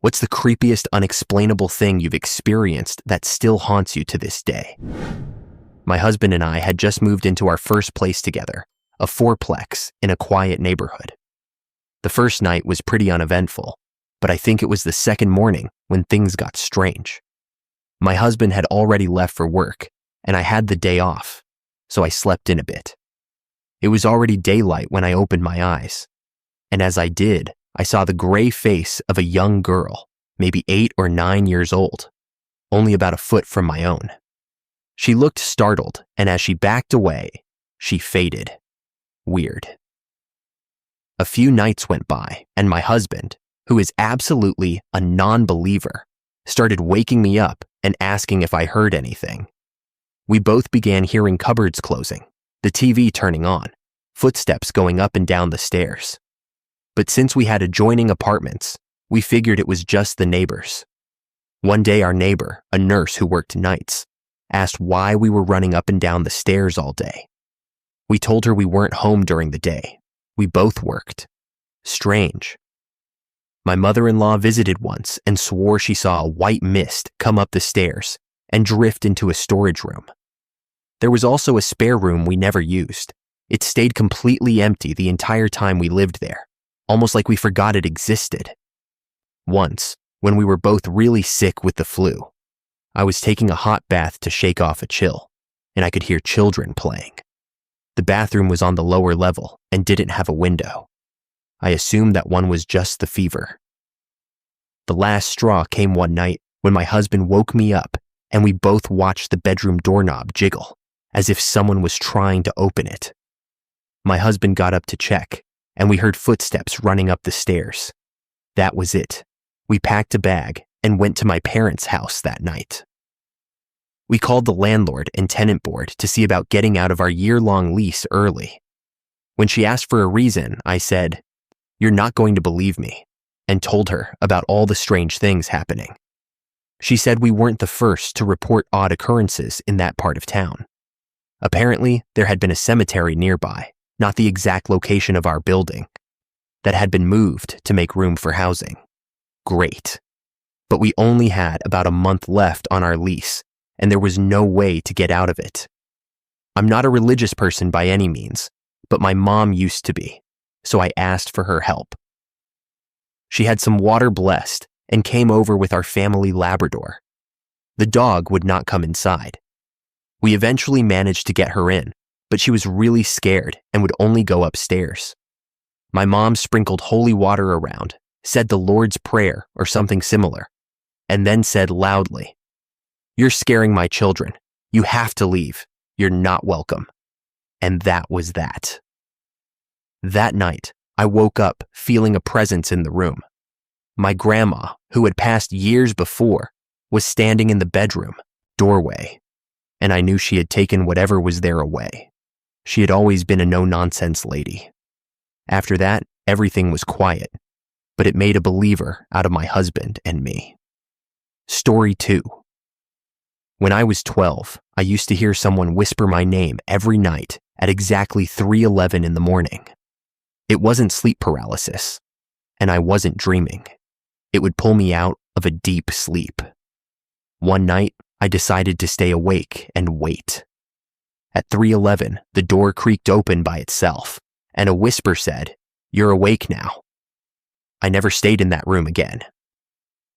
What's the creepiest unexplainable thing you've experienced that still haunts you to this day? My husband and I had just moved into our first place together, a fourplex in a quiet neighborhood. The first night was pretty uneventful, but I think it was the second morning when things got strange. My husband had already left for work, and I had the day off, so I slept in a bit. It was already daylight when I opened my eyes, and as I did, I saw the gray face of a young girl, maybe 8 or 9 years old, only about a foot from my own. She looked startled, and as she backed away, she faded. Weird. A few nights went by, and my husband, who is absolutely a non-believer, started waking me up and asking if I heard anything. We both began hearing cupboards closing, the TV turning on, footsteps going up and down the stairs. But since we had adjoining apartments, we figured it was just the neighbors. One day our neighbor, a nurse who worked nights, asked why we were running up and down the stairs all day. We told her we weren't home during the day. We both worked. Strange. My mother-in-law visited once and swore she saw a white mist come up the stairs and drift into a storage room. There was also a spare room we never used. It stayed completely empty the entire time we lived there, almost like we forgot it existed. Once, when we were both really sick with the flu, I was taking a hot bath to shake off a chill, and I could hear children playing. The bathroom was on the lower level and didn't have a window. I assumed that one was just the fever. The last straw came one night when my husband woke me up and we both watched the bedroom doorknob jiggle, as if someone was trying to open it. My husband got up to check, and we heard footsteps running up the stairs. That was it. We packed a bag and went to my parents' house that night. We called the landlord and tenant board to see about getting out of our year-long lease early. When she asked for a reason, I said, "You're not going to believe me," and told her about all the strange things happening. She said we weren't the first to report odd occurrences in that part of town. Apparently, there had been a cemetery nearby, not the exact location of our building, that had been moved to make room for housing. Great. But we only had about a month left on our lease, and there was no way to get out of it. I'm not a religious person by any means, but my mom used to be, so I asked for her help. She had some water blessed and came over with our family Labrador. The dog would not come inside. We eventually managed to get her in, but she was really scared and would only go upstairs. My mom sprinkled holy water around, said the Lord's Prayer or something similar, and then said loudly, "You're scaring my children. You have to leave. You're not welcome." And that was that. That night, I woke up feeling a presence in the room. My grandma, who had passed years before, was standing in the bedroom doorway, and I knew she had taken whatever was there away. She had always been a no-nonsense lady. After that, everything was quiet, but it made a believer out of my husband and me. Story 2. When I was 12, I used to hear someone whisper my name every night at exactly 3:11 in the morning. It wasn't sleep paralysis, and I wasn't dreaming. It would pull me out of a deep sleep. One night, I decided to stay awake and wait. At 3:11, the door creaked open by itself, and a whisper said, "You're awake now." I never stayed in that room again.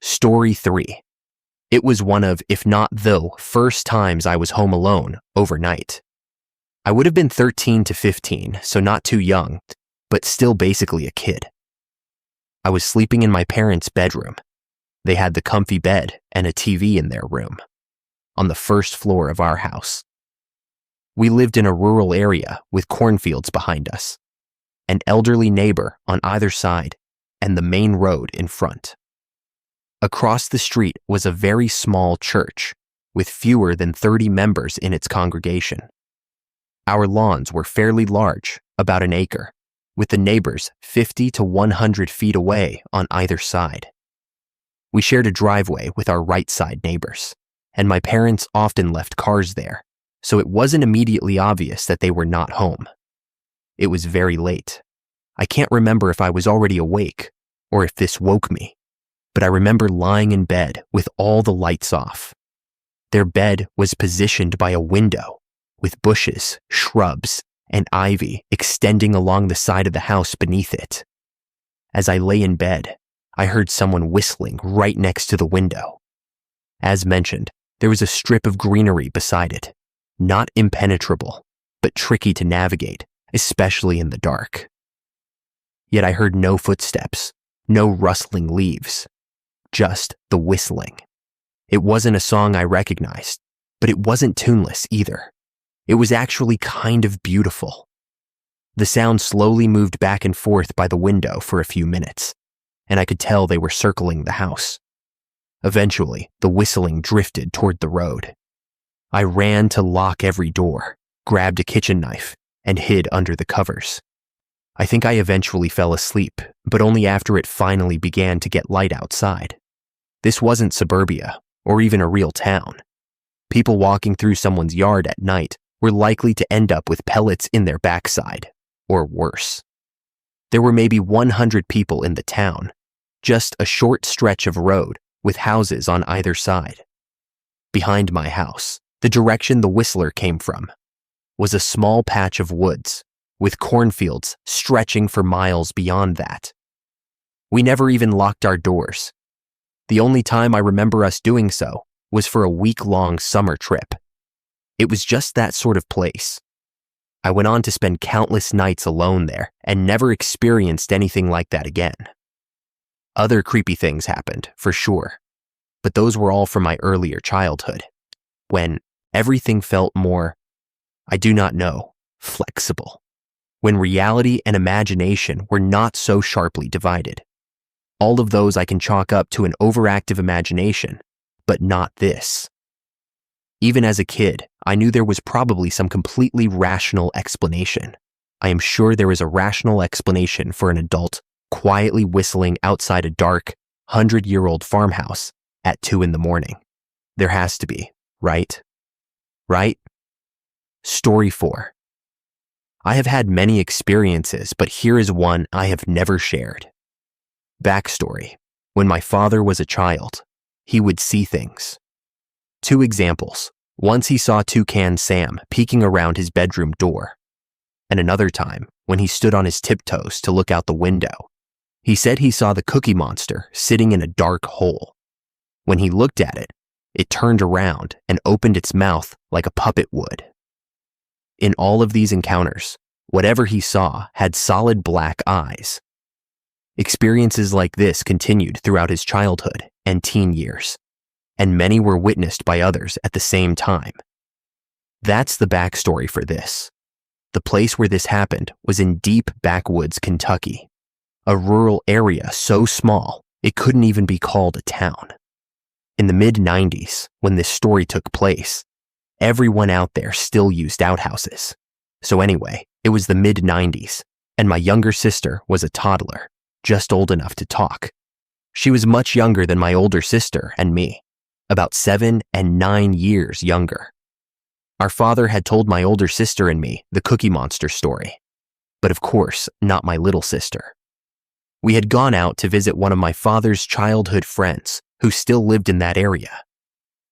Story 3. It was one of, if not the, first times I was home alone overnight. I would have been 13 to 15, so not too young, but still basically a kid. I was sleeping in my parents' bedroom. They had the comfy bed and a TV in their room, on the first floor of our house. We lived in a rural area with cornfields behind us, an elderly neighbor on either side, and the main road in front. Across the street was a very small church with fewer than 30 members in its congregation. Our lawns were fairly large, about an acre, with the neighbors 50 to 100 feet away on either side. We shared a driveway with our right side neighbors, and my parents often left cars there, so it wasn't immediately obvious that they were not home. It was very late. I can't remember if I was already awake or if this woke me, but I remember lying in bed with all the lights off. Their bed was positioned by a window, with bushes, shrubs, and ivy extending along the side of the house beneath it. As I lay in bed, I heard someone whistling right next to the window. As mentioned, there was a strip of greenery beside it, not impenetrable, but tricky to navigate, especially in the dark. Yet I heard no footsteps, no rustling leaves, just the whistling. It wasn't a song I recognized, but it wasn't tuneless either. It was actually kind of beautiful. The sound slowly moved back and forth by the window for a few minutes, and I could tell they were circling the house. Eventually, the whistling drifted toward the road. I ran to lock every door, grabbed a kitchen knife, and hid under the covers. I think I eventually fell asleep, but only after it finally began to get light outside. This wasn't suburbia, or even a real town. People walking through someone's yard at night were likely to end up with pellets in their backside, or worse. There were maybe 100 people in the town, just a short stretch of road with houses on either side. Behind my house, the direction the whistler came from, was a small patch of woods, with cornfields stretching for miles beyond that. We never even locked our doors. The only time I remember us doing so was for a week-long summer trip. It was just that sort of place. I went on to spend countless nights alone there and never experienced anything like that again. Other creepy things happened, for sure, but those were all from my earlier childhood, when everything felt more, I do not know, flexible, when reality and imagination were not so sharply divided. All of those I can chalk up to an overactive imagination, but not this. Even as a kid, I knew there was probably some completely rational explanation. I am sure there is a rational explanation for an adult quietly whistling outside a dark, 100-year-old farmhouse at 2 a.m. There has to be, right? Right? Story 4. I have had many experiences, but here is one I have never shared. Backstory. When my father was a child, he would see things. 2 examples. Once he saw Toucan Sam peeking around his bedroom door, and another time when he stood on his tiptoes to look out the window. He said he saw the Cookie Monster sitting in a dark hole. When he looked at it, it turned around and opened its mouth like a puppet would. In all of these encounters, whatever he saw had solid black eyes. Experiences like this continued throughout his childhood and teen years, and many were witnessed by others at the same time. That's the backstory for this. The place where this happened was in deep backwoods Kentucky, a rural area so small it couldn't even be called a town. In the mid-90s, when this story took place, everyone out there still used outhouses. So anyway, it was the mid-90s, and my younger sister was a toddler, just old enough to talk. She was much younger than my older sister and me, about 7 and 9 years younger. Our father had told my older sister and me the Cookie Monster story, but of course, not my little sister. We had gone out to visit one of my father's childhood friends who still lived in that area.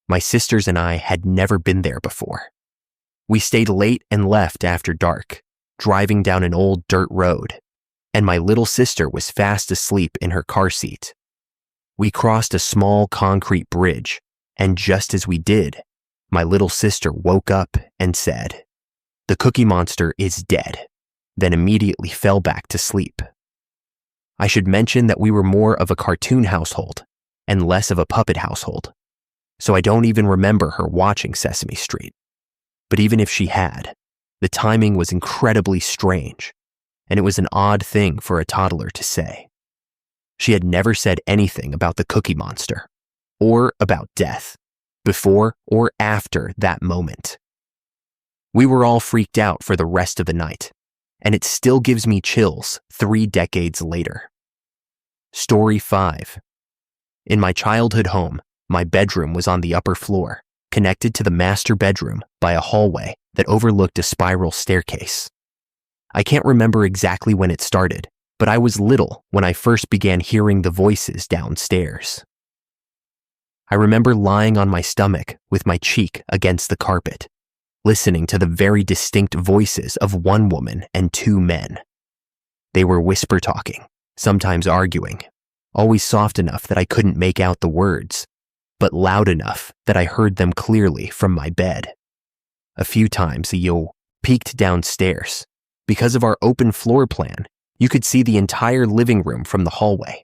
My sisters and I had never been there before. We stayed late and left after dark, driving down an old dirt road, and my little sister was fast asleep in her car seat. We crossed a small concrete bridge, and just as we did, my little sister woke up and said, "The Cookie Monster is dead," then immediately fell back to sleep. I should mention that we were more of a cartoon household and less of a puppet household, so I don't even remember her watching Sesame Street. But even if she had, the timing was incredibly strange, and it was an odd thing for a toddler to say. She had never said anything about the Cookie Monster, or about death, before or after that moment. We were all freaked out for the rest of the night, and it still gives me chills 3 decades later. Story 5. In my childhood home, my bedroom was on the upper floor, connected to the master bedroom by a hallway that overlooked a spiral staircase. I can't remember exactly when it started, but I was little when I first began hearing the voices downstairs. I remember lying on my stomach with my cheek against the carpet, listening to the very distinct voices of one woman and two men. They were whisper talking, sometimes arguing, always soft enough that I couldn't make out the words, but loud enough that I heard them clearly from my bed. A few times the yo peeked downstairs. Because of our open floor plan, you could see the entire living room from the hallway.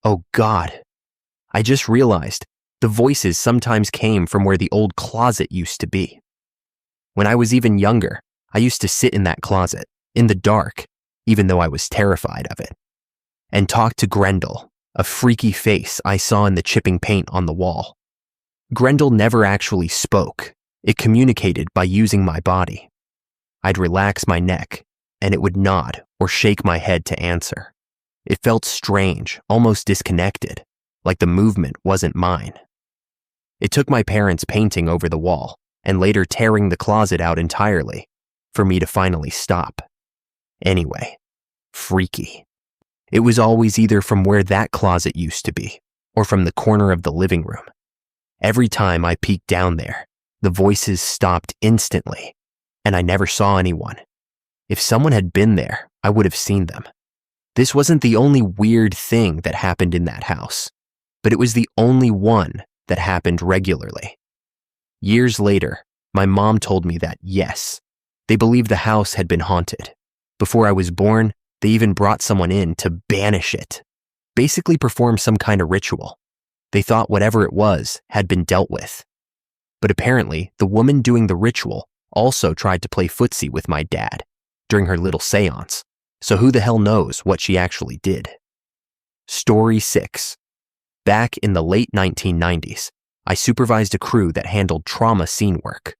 Oh God, I just realized the voices sometimes came from where the old closet used to be. When I was even younger, I used to sit in that closet, in the dark, even though I was terrified of it, and talk to Grendel, a freaky face I saw in the chipping paint on the wall. Grendel never actually spoke. It communicated by using my body. I'd relax my neck, and it would nod or shake my head to answer. It felt strange, almost disconnected, like the movement wasn't mine. It took my parents painting over the wall and later tearing the closet out entirely for me to finally stop. Anyway, freaky. It was always either from where that closet used to be or from the corner of the living room. Every time I peeked down there, the voices stopped instantly, and I never saw anyone. If someone had been there, I would have seen them. This wasn't the only weird thing that happened in that house, but it was the only one that happened regularly. Years later, my mom told me that, yes, they believed the house had been haunted. Before I was born, they even brought someone in to banish it, basically perform some kind of ritual. They thought whatever it was had been dealt with. But apparently, the woman doing the ritual also tried to play footsie with my dad during her little seance, so who the hell knows what she actually did. Story 6. Back in the late 1990s, I supervised a crew that handled trauma scene work.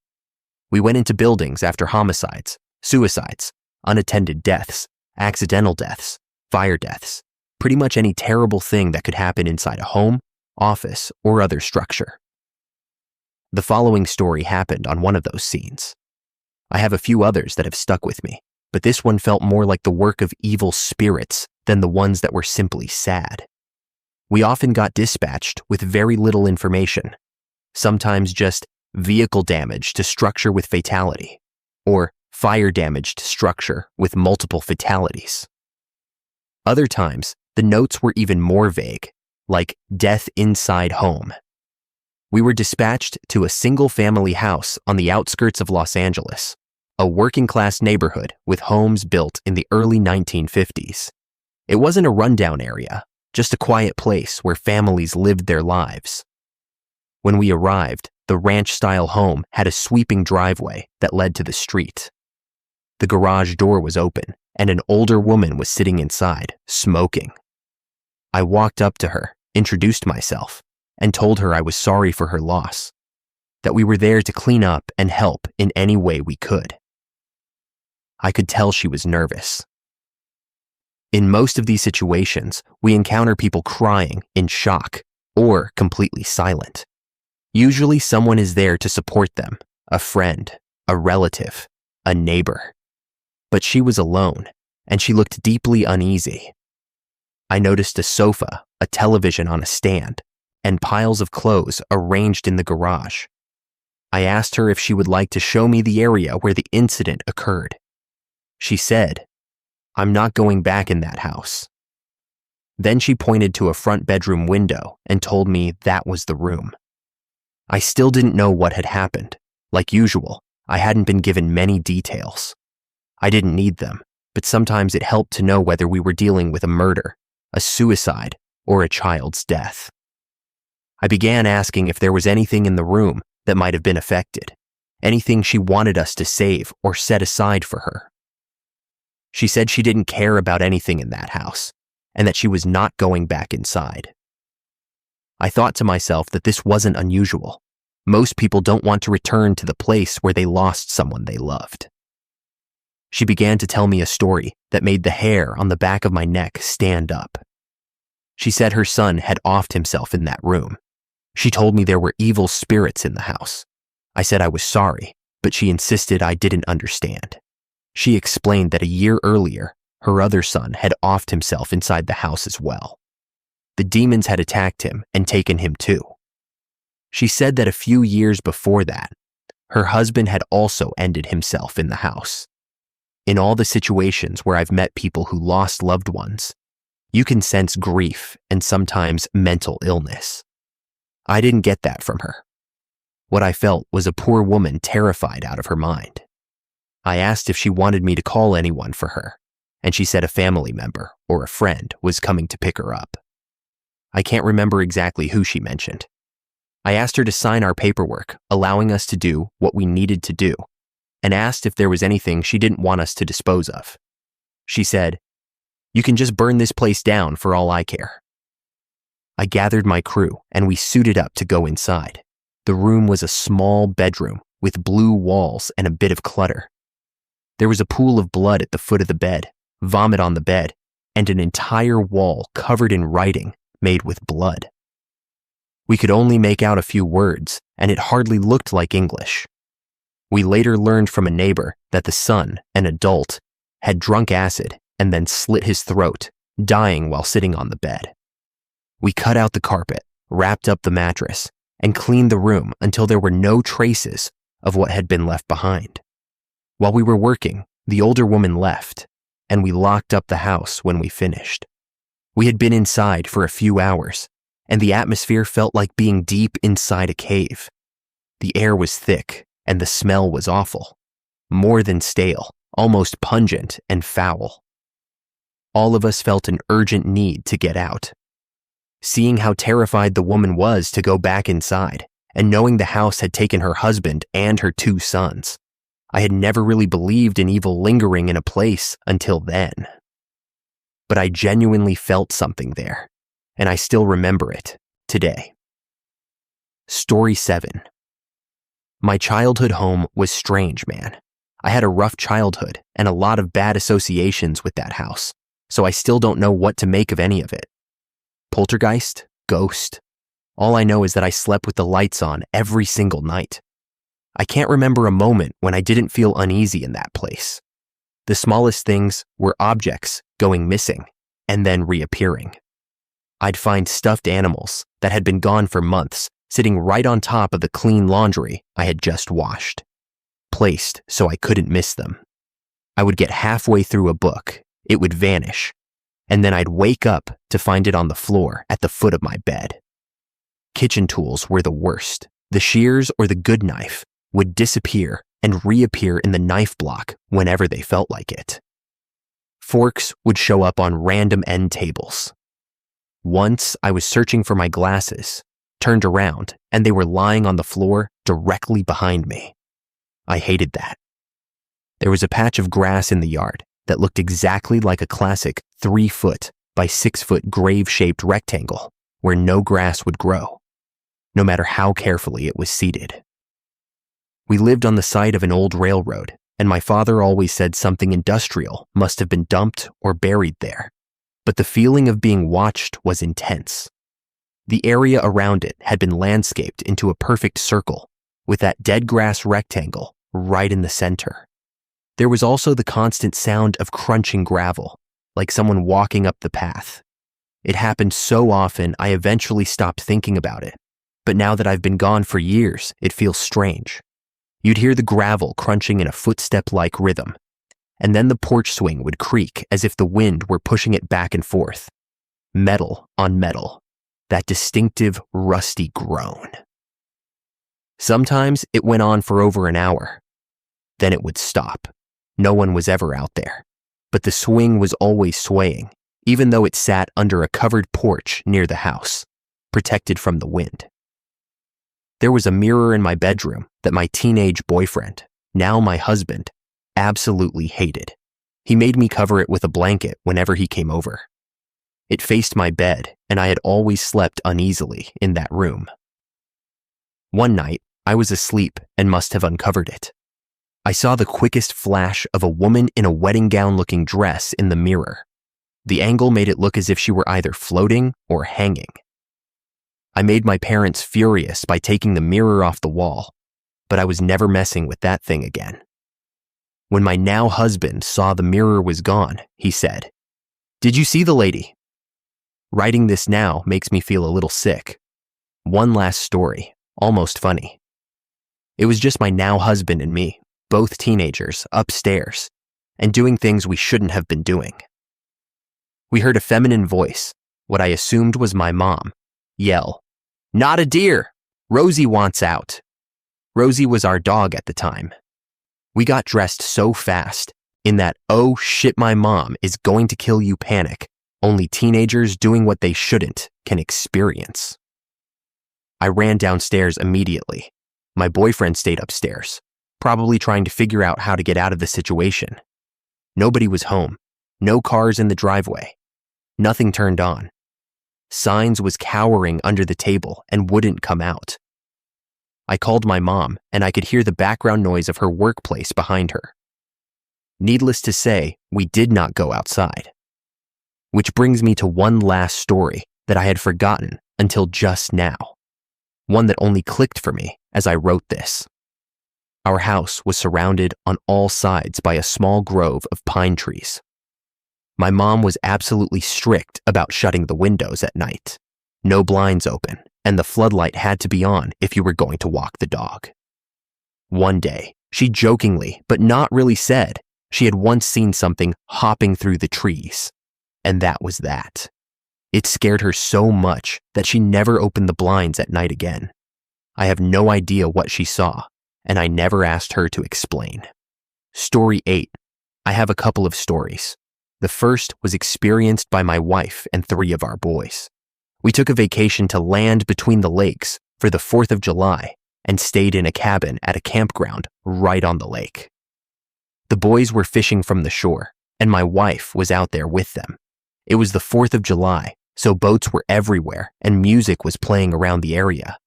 We went into buildings after homicides, suicides, unattended deaths, accidental deaths, fire deaths, pretty much any terrible thing that could happen inside a home, office, or other structure. The following story happened on one of those scenes. I have a few others that have stuck with me, but this one felt more like the work of evil spirits than the ones that were simply sad. We often got dispatched with very little information, sometimes just vehicle damage to structure with fatality, or fire damage to structure with multiple fatalities. Other times, the notes were even more vague, like death inside home. We were dispatched to a single-family house on the outskirts of Los Angeles, a working-class neighborhood with homes built in the early 1950s. It wasn't a rundown area, just a quiet place where families lived their lives. When we arrived, the ranch-style home had a sweeping driveway that led to the street. The garage door was open, and an older woman was sitting inside, smoking. I walked up to her, introduced myself, and told her I was sorry for her loss, that we were there to clean up and help in any way we could. I could tell she was nervous. In most of these situations, we encounter people crying in shock or completely silent. Usually someone is there to support them, a friend, a relative, a neighbor. But she was alone, and she looked deeply uneasy. I noticed a sofa, a television on a stand, and piles of clothes arranged in the garage. I asked her if she would like to show me the area where the incident occurred. She said, "I'm not going back in that house." Then she pointed to a front bedroom window and told me that was the room. I still didn't know what had happened. Like usual, I hadn't been given many details. I didn't need them, but sometimes it helped to know whether we were dealing with a murder, a suicide, or a child's death. I began asking if there was anything in the room that might have been affected, anything she wanted us to save or set aside for her. She said she didn't care about anything in that house, and that she was not going back inside. I thought to myself that this wasn't unusual. Most people don't want to return to the place where they lost someone they loved. She began to tell me a story that made the hair on the back of my neck stand up. She said her son had offed himself in that room. She told me there were evil spirits in the house. I said I was sorry, but she insisted I didn't understand. She explained that a year earlier, her other son had offed himself inside the house as well. The demons had attacked him and taken him too. She said that a few years before that, her husband had also ended himself in the house. In all the situations where I've met people who lost loved ones, you can sense grief and sometimes mental illness. I didn't get that from her. What I felt was a poor woman terrified out of her mind. I asked if she wanted me to call anyone for her, and she said a family member or a friend was coming to pick her up. I can't remember exactly who she mentioned. I asked her to sign our paperwork, allowing us to do what we needed to do, and asked if there was anything she didn't want us to dispose of. She said, "You can just burn this place down for all I care." I gathered my crew and we suited up to go inside. The room was a small bedroom with blue walls and a bit of clutter. There was a pool of blood at the foot of the bed, vomit on the bed, and an entire wall covered in writing made with blood. We could only make out a few words, and it hardly looked like English. We later learned from a neighbor that the son, an adult, had drunk acid and then slit his throat, dying while sitting on the bed. We cut out the carpet, wrapped up the mattress, and cleaned the room until there were no traces of what had been left behind. While we were working, the older woman left, and we locked up the house when we finished. We had been inside for a few hours, and the atmosphere felt like being deep inside a cave. The air was thick, and the smell was awful. More than stale, almost pungent and foul. All of us felt an urgent need to get out. Seeing how terrified the woman was to go back inside, and knowing the house had taken her husband and her 2 sons, I had never really believed in evil lingering in a place until then. But I genuinely felt something there, and I still remember it today. Story 7. My childhood home was strange, man. I had a rough childhood and a lot of bad associations with that house, so I still don't know what to make of any of it. Poltergeist? Ghost? All I know is that I slept with the lights on every single night. I can't remember a moment when I didn't feel uneasy in that place. The smallest things were objects going missing and then reappearing. I'd find stuffed animals that had been gone for months sitting right on top of the clean laundry I had just washed, placed so I couldn't miss them. I would get halfway through a book, it would vanish, and then I'd wake up to find it on the floor at the foot of my bed. Kitchen tools were the worst. The shears or the good knife would disappear and reappear in the knife block whenever they felt like it. Forks would show up on random end tables. Once I was searching for my glasses, turned around, and they were lying on the floor directly behind me. I hated that. There was a patch of grass in the yard that looked exactly like a classic 3-foot by 6-foot grave-shaped rectangle where no grass would grow, no matter how carefully it was seeded. We lived on the site of an old railroad, and my father always said something industrial must have been dumped or buried there, but the feeling of being watched was intense. The area around it had been landscaped into a perfect circle, with that dead grass rectangle right in the center. There was also the constant sound of crunching gravel, like someone walking up the path. It happened so often I eventually stopped thinking about it, but now that I've been gone for years, it feels strange. You'd hear the gravel crunching in a footstep-like rhythm, and then the porch swing would creak as if the wind were pushing it back and forth. Metal on metal, that distinctive rusty groan. Sometimes it went on for over an hour. Then it would stop. No one was ever out there, but the swing was always swaying, even though it sat under a covered porch near the house, protected from the wind. There was a mirror in my bedroom that my teenage boyfriend, now my husband, absolutely hated. He made me cover it with a blanket whenever he came over. It faced my bed, and I had always slept uneasily in that room. One night, I was asleep and must have uncovered it. I saw the quickest flash of a woman in a wedding gown-looking dress in the mirror. The angle made it look as if she were either floating or hanging. I made my parents furious by taking the mirror off the wall, but I was never messing with that thing again. When my now husband saw the mirror was gone, he said, "Did you see the lady?" Writing this now makes me feel a little sick. One last story, almost funny. It was just my now husband and me, both teenagers, upstairs, and doing things we shouldn't have been doing. We heard a feminine voice, what I assumed was my mom, yell, "Not a deer! Rosie wants out." Rosie was our dog at the time. We got dressed so fast, in that "oh shit my mom is going to kill you" panic only teenagers doing what they shouldn't can experience. I ran downstairs immediately. My boyfriend stayed upstairs, probably trying to figure out how to get out of the situation. Nobody was home, no cars in the driveway, nothing turned on. Signs was cowering under the table and wouldn't come out. I called my mom, and I could hear the background noise of her workplace behind her. Needless to say, we did not go outside. Which brings me to one last story that I had forgotten until just now. One that only clicked for me as I wrote this. Our house was surrounded on all sides by a small grove of pine trees. My mom was absolutely strict about shutting the windows at night. No blinds open, and the floodlight had to be on if you were going to walk the dog. One day, she jokingly, but not really, said she had once seen something hopping through the trees. And that was that. It scared her so much that she never opened the blinds at night again. I have no idea what she saw, and I never asked her to explain. Story 8. I have a couple of stories. The first was experienced by my wife and 3 of our boys. We took a vacation to land between the lakes for the 4th of July and stayed in a cabin at a campground right on the lake. The boys were fishing from the shore, and my wife was out there with them. It was the 4th of July, so boats were everywhere and music was playing around the area.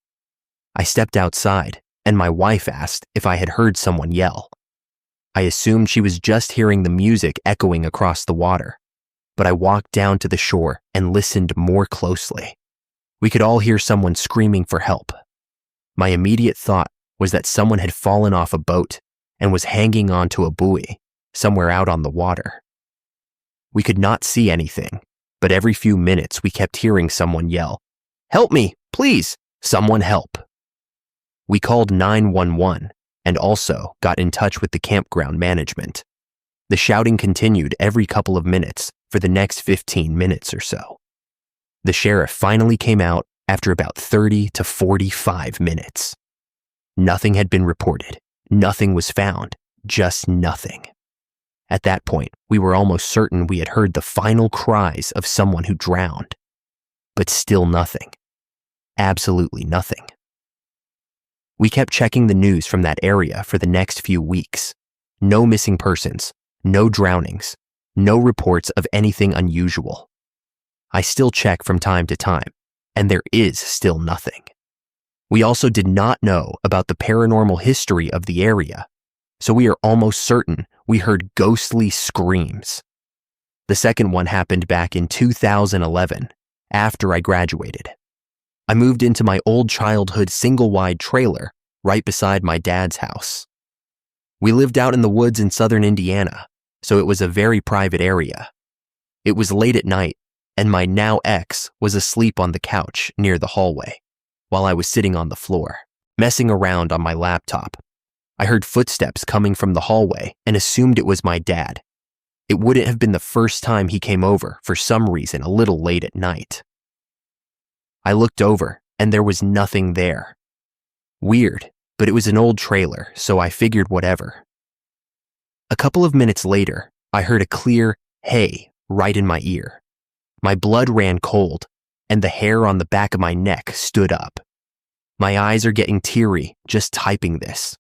I stepped outside, and my wife asked if I had heard someone yell. I assumed she was just hearing the music echoing across the water, but I walked down to the shore and listened more closely. We could all hear someone screaming for help. My immediate thought was that someone had fallen off a boat and was hanging onto a buoy somewhere out on the water. We could not see anything, but every few minutes we kept hearing someone yell, "Help me, please, someone help." We called 911 and also got in touch with the campground management. The shouting continued every couple of minutes for the next 15 minutes or so. The sheriff finally came out after about 30 to 45 minutes. Nothing had been reported, nothing was found, just nothing. At that point, we were almost certain we had heard the final cries of someone who drowned. But still nothing. Absolutely nothing. We kept checking the news from that area for the next few weeks. No missing persons, no drownings, no reports of anything unusual. I still check from time to time, and there is still nothing. We also did not know about the paranormal history of the area, so we are almost certain we heard ghostly screams. The second one happened back in 2011, after I graduated. I moved into my old childhood single-wide trailer right beside my dad's house. We lived out in the woods in southern Indiana, so it was a very private area. It was late at night, and my now ex was asleep on the couch near the hallway, while I was sitting on the floor, messing around on my laptop. I heard footsteps coming from the hallway and assumed it was my dad. It wouldn't have been the first time he came over for some reason a little late at night. I looked over, and there was nothing there. Weird, but it was an old trailer, so I figured whatever. A couple of minutes later, I heard a clear "hey" right in my ear. My blood ran cold, and the hair on the back of my neck stood up. My eyes are getting teary just typing this.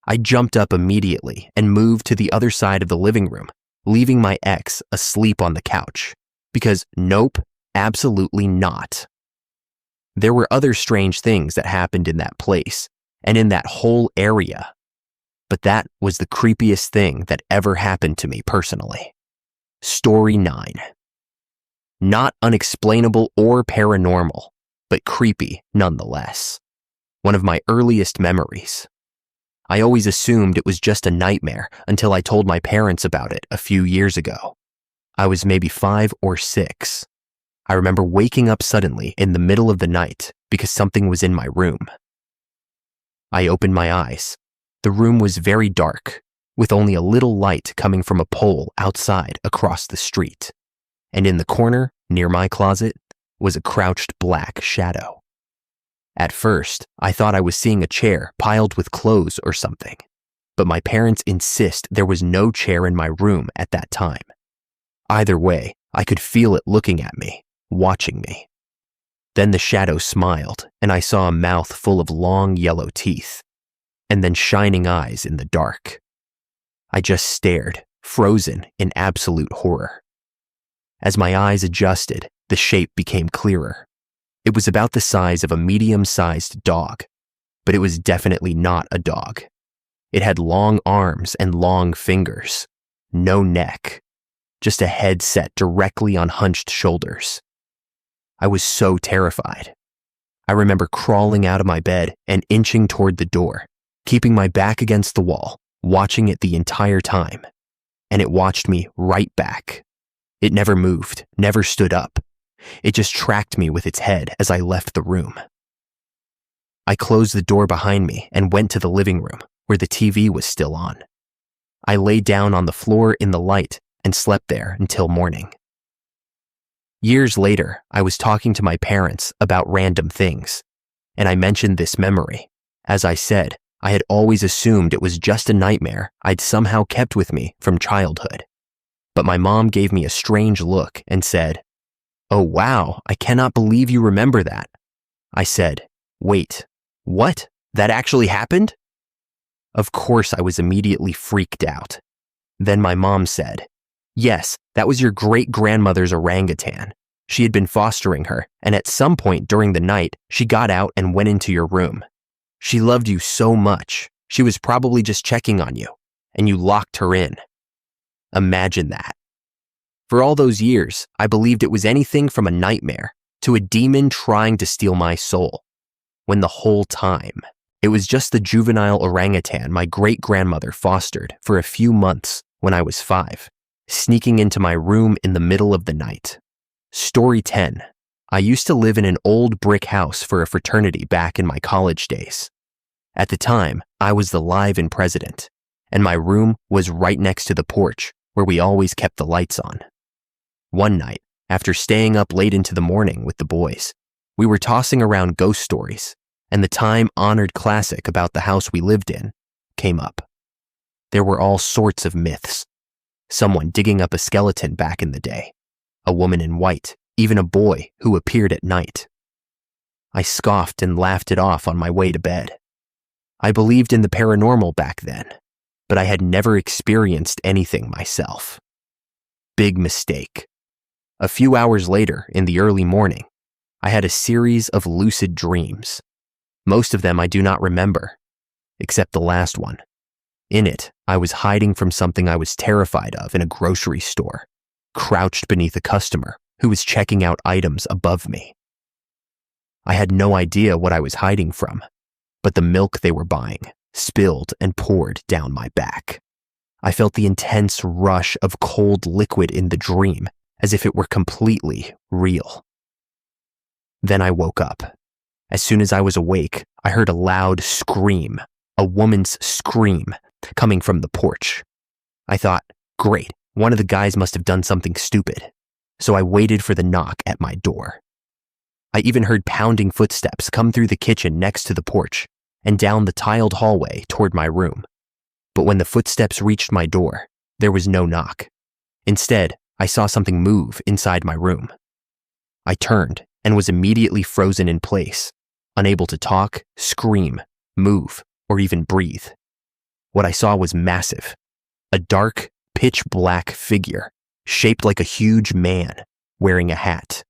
I jumped up immediately and moved to the other side of the living room, leaving my ex asleep on the couch. Because nope, absolutely not. There were other strange things that happened in that place and in that whole area. But that was the creepiest thing that ever happened to me personally. Story 9. Not unexplainable or paranormal, but creepy nonetheless. One of my earliest memories. I always assumed it was just a nightmare until I told my parents about it a few years ago. I was maybe 5 or 6. I remember waking up suddenly in the middle of the night because something was in my room. I opened my eyes. The room was very dark, with only a little light coming from a pole outside across the street. And in the corner, near my closet, was a crouched black shadow. At first, I thought I was seeing a chair piled with clothes or something, but my parents insist there was no chair in my room at that time. Either way, I could feel it looking at me, watching me. Then the shadow smiled, and I saw a mouth full of long yellow teeth, and then shining eyes in the dark. I just stared, frozen in absolute horror. As my eyes adjusted, the shape became clearer. It was about the size of a medium-sized dog, but it was definitely not a dog. It had long arms and long fingers, no neck, just a head set directly on hunched shoulders. I was so terrified. I remember crawling out of my bed and inching toward the door, keeping my back against the wall, watching it the entire time. And it watched me right back. It never moved, never stood up. It just tracked me with its head as I left the room. I closed the door behind me and went to the living room, where the TV was still on. I lay down on the floor in the light and slept there until morning. Years later, I was talking to my parents about random things, and I mentioned this memory. As I said, I had always assumed it was just a nightmare I'd somehow kept with me from childhood. But my mom gave me a strange look and said, "Oh wow, I cannot believe you remember that." I said, "Wait, what? That actually happened?" Of course, I was immediately freaked out. Then my mom said, "Yes, that was your great-grandmother's orangutan. She had been fostering her, and at some point during the night, she got out and went into your room. She loved you so much, she was probably just checking on you, and you locked her in." Imagine that. For all those years, I believed it was anything from a nightmare to a demon trying to steal my soul, when the whole time, it was just the juvenile orangutan my great-grandmother fostered for a few months when I was 5, sneaking into my room in the middle of the night. Story 10. I used to live in an old brick house for a fraternity back in my college days. At the time, I was the live-in president, and my room was right next to the porch where we always kept the lights on. One night, after staying up late into the morning with the boys, we were tossing around ghost stories, and the time-honored classic about the house we lived in came up. There were all sorts of myths. Someone digging up a skeleton back in the day, a woman in white, even a boy who appeared at night. I scoffed and laughed it off on my way to bed. I believed in the paranormal back then, but I had never experienced anything myself. Big mistake. A few hours later, in the early morning, I had a series of lucid dreams. Most of them I do not remember, except the last one. In it, I was hiding from something I was terrified of in a grocery store, crouched beneath a customer who was checking out items above me. I had no idea what I was hiding from, but the milk they were buying spilled and poured down my back. I felt the intense rush of cold liquid in the dream, as if it were completely real. Then I woke up. As soon as I was awake, I heard a loud scream, a woman's scream, coming from the porch. I thought, great, one of the guys must have done something stupid. So I waited for the knock at my door. I even heard pounding footsteps come through the kitchen next to the porch and down the tiled hallway toward my room. But when the footsteps reached my door, there was no knock. Instead, I saw something move inside my room. I turned and was immediately frozen in place, unable to talk, scream, move, or even breathe. What I saw was massive. A dark, pitch-black figure, shaped like a huge man, wearing a hat.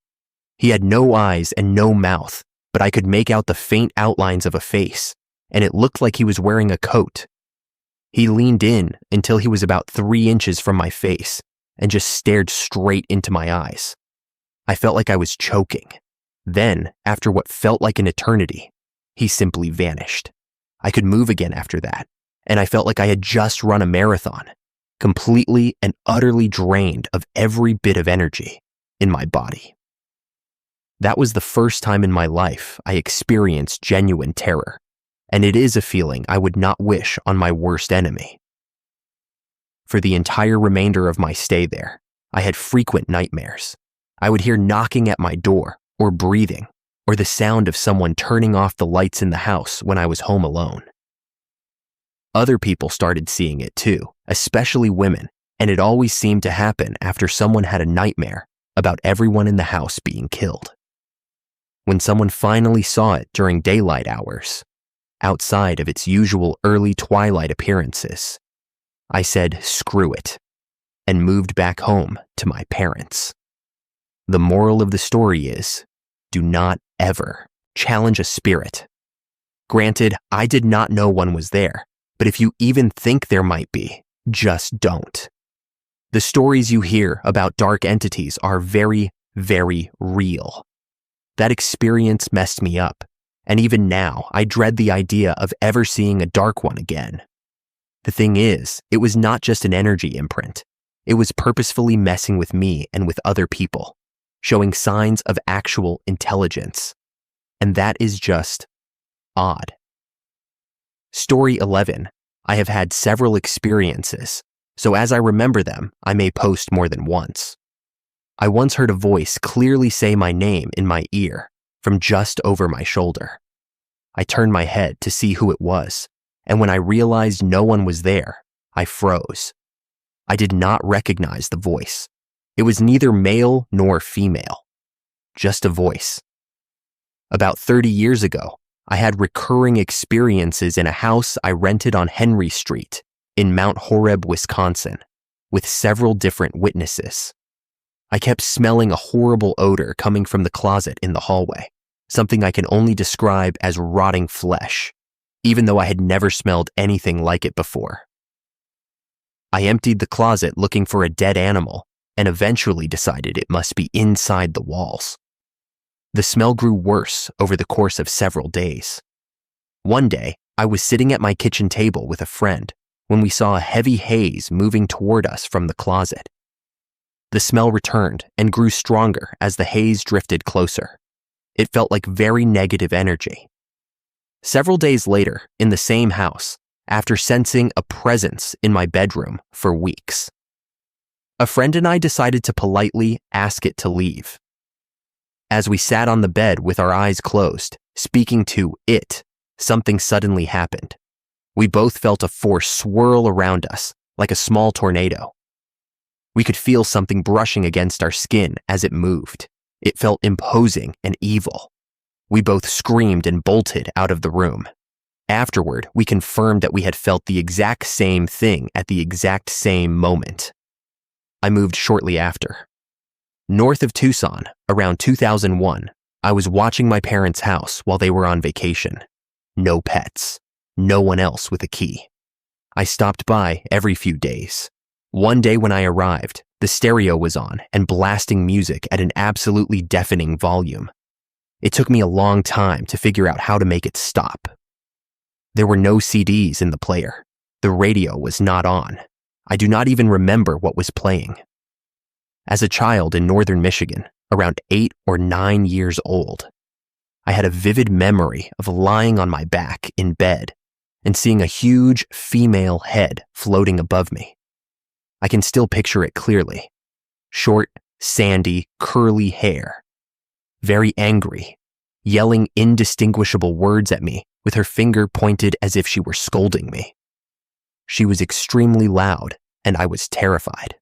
He had no eyes and no mouth, but I could make out the faint outlines of a face, and it looked like he was wearing a coat. He leaned in until he was about 3 inches from my face and just stared straight into my eyes. I felt like I was choking. Then, after what felt like an eternity, he simply vanished. I could move again after that, and I felt like I had just run a marathon, completely and utterly drained of every bit of energy in my body. That was the first time in my life I experienced genuine terror, and it is a feeling I would not wish on my worst enemy. For the entire remainder of my stay there, I had frequent nightmares. I would hear knocking at my door, or breathing, or the sound of someone turning off the lights in the house when I was home alone. Other people started seeing it too, especially women, and it always seemed to happen after someone had a nightmare about everyone in the house being killed. When someone finally saw it during daylight hours, outside of its usual early twilight appearances, I said, "Screw it," and moved back home to my parents. The moral of the story is, do not ever challenge a spirit. Granted, I did not know one was there, but if you even think there might be, just don't. The stories you hear about dark entities are very, very real. That experience messed me up, and even now I dread the idea of ever seeing a dark one again. The thing is, it was not just an energy imprint. It was purposefully messing with me and with other people, showing signs of actual intelligence. And that is just odd. Story 11. I have had several experiences, so as I remember them, I may post more than once. I once heard a voice clearly say my name in my ear from just over my shoulder. I turned my head to see who it was, and when I realized no one was there, I froze. I did not recognize the voice. It was neither male nor female, just a voice. About 30 years ago, I had recurring experiences in a house I rented on Henry Street in Mount Horeb, Wisconsin, with several different witnesses. I kept smelling a horrible odor coming from the closet in the hallway, something I can only describe as rotting flesh, even though I had never smelled anything like it before. I emptied the closet looking for a dead animal and eventually decided it must be inside the walls. The smell grew worse over the course of several days. One day, I was sitting at my kitchen table with a friend when we saw a heavy haze moving toward us from the closet. The smell returned and grew stronger as the haze drifted closer. It felt like very negative energy. Several days later, in the same house, after sensing a presence in my bedroom for weeks, a friend and I decided to politely ask it to leave. As we sat on the bed with our eyes closed, speaking to it, something suddenly happened. We both felt a force swirl around us, like a small tornado. We could feel something brushing against our skin as it moved. It felt imposing and evil. We both screamed and bolted out of the room. Afterward, we confirmed that we had felt the exact same thing at the exact same moment. I moved shortly after. North of Tucson, around 2001, I was watching my parents' house while they were on vacation. No pets. No one else with a key. I stopped by every few days. One day when I arrived, the stereo was on and blasting music at an absolutely deafening volume. It took me a long time to figure out how to make it stop. There were no CDs in the player. The radio was not on. I do not even remember what was playing. As a child in northern Michigan, around 8 or 9 years old, I had a vivid memory of lying on my back in bed and seeing a huge female head floating above me. I can still picture it clearly. Short, sandy, curly hair. Very angry, yelling indistinguishable words at me with her finger pointed as if she were scolding me. She was extremely loud, and I was terrified.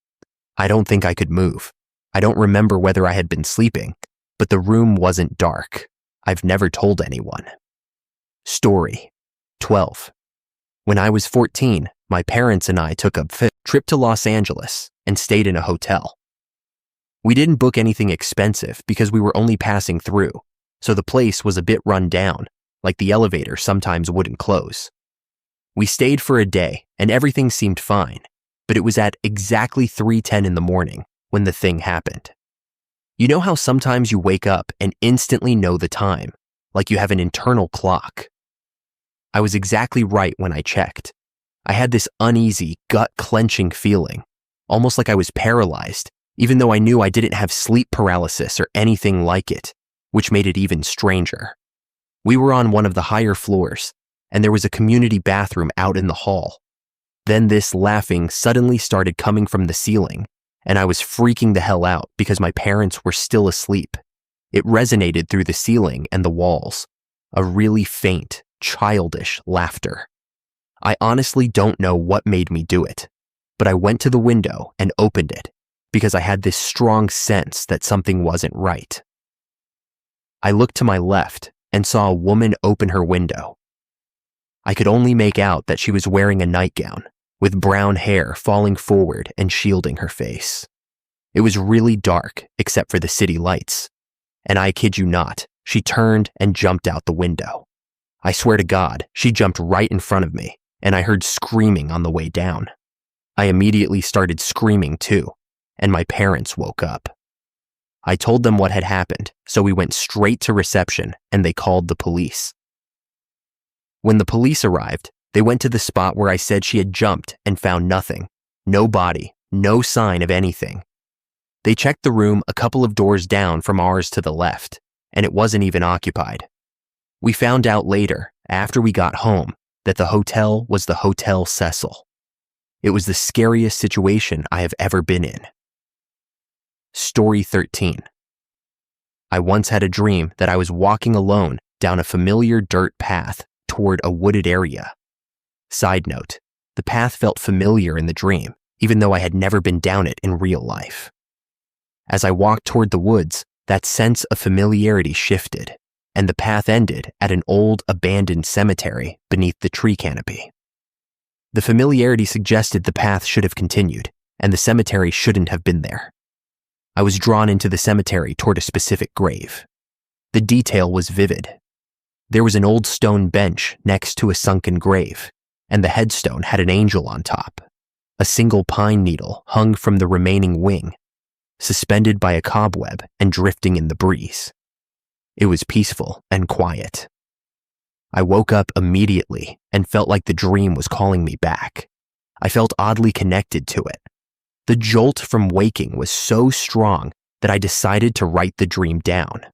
I don't think I could move. I don't remember whether I had been sleeping, but the room wasn't dark. I've never told anyone. Story 12. When I was 14, my parents and I took a trip to Los Angeles and stayed in a hotel. We didn't book anything expensive because we were only passing through, so the place was a bit run down, like the elevator sometimes wouldn't close. We stayed for a day and everything seemed fine, but it was at exactly 3:10 in the morning when the thing happened. You know how sometimes you wake up and instantly know the time, like you have an internal clock? I was exactly right when I checked. I had this uneasy, gut-clenching feeling, almost like I was paralyzed, even though I knew I didn't have sleep paralysis or anything like it, which made it even stranger. We were on one of the higher floors, and there was a community bathroom out in the hall. Then this laughing suddenly started coming from the ceiling, and I was freaking the hell out because my parents were still asleep. It resonated through the ceiling and the walls, a really faint, childish laughter. I honestly don't know what made me do it, but I went to the window and opened it because I had this strong sense that something wasn't right. I looked to my left and saw a woman open her window. I could only make out that she was wearing a nightgown, with brown hair falling forward and shielding her face. It was really dark except for the city lights, and I kid you not, she turned and jumped out the window. I swear to God, she jumped right in front of me, and I heard screaming on the way down. I immediately started screaming too, and my parents woke up. I told them what had happened, so we went straight to reception and they called the police. When the police arrived, they went to the spot where I said she had jumped and found nothing. No body, no sign of anything. They checked the room a couple of doors down from ours to the left, and it wasn't even occupied. We found out later, after we got home, that the hotel was the Hotel Cecil. It was the scariest situation I have ever been in. Story 13. I once had a dream that I was walking alone down a familiar dirt path toward a wooded area. Side note, the path felt familiar in the dream, even though I had never been down it in real life. As I walked toward the woods, that sense of familiarity shifted, and the path ended at an old abandoned cemetery beneath the tree canopy. The familiarity suggested the path should have continued, and the cemetery shouldn't have been there. I was drawn into the cemetery toward a specific grave. The detail was vivid. There was an old stone bench next to a sunken grave, and the headstone had an angel on top. A single pine needle hung from the remaining wing, suspended by a cobweb and drifting in the breeze. It was peaceful and quiet. I woke up immediately and felt like the dream was calling me back. I felt oddly connected to it. The jolt from waking was so strong that I decided to write the dream down.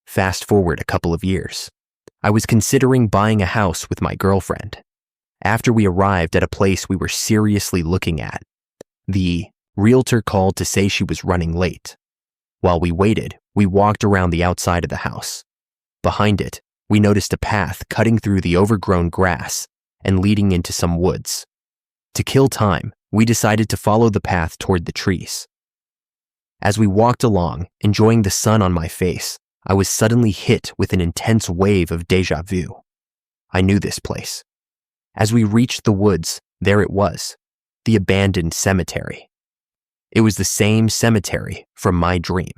Fast forward a couple of years. I was considering buying a house with my girlfriend. After we arrived at a place we were seriously looking at, the realtor called to say she was running late. While we waited, we walked around the outside of the house. Behind it, we noticed a path cutting through the overgrown grass and leading into some woods. To kill time, we decided to follow the path toward the trees. As we walked along, enjoying the sun on my face, I was suddenly hit with an intense wave of déjà vu. I knew this place. As we reached the woods, there it was, the abandoned cemetery. It was the same cemetery from my dream.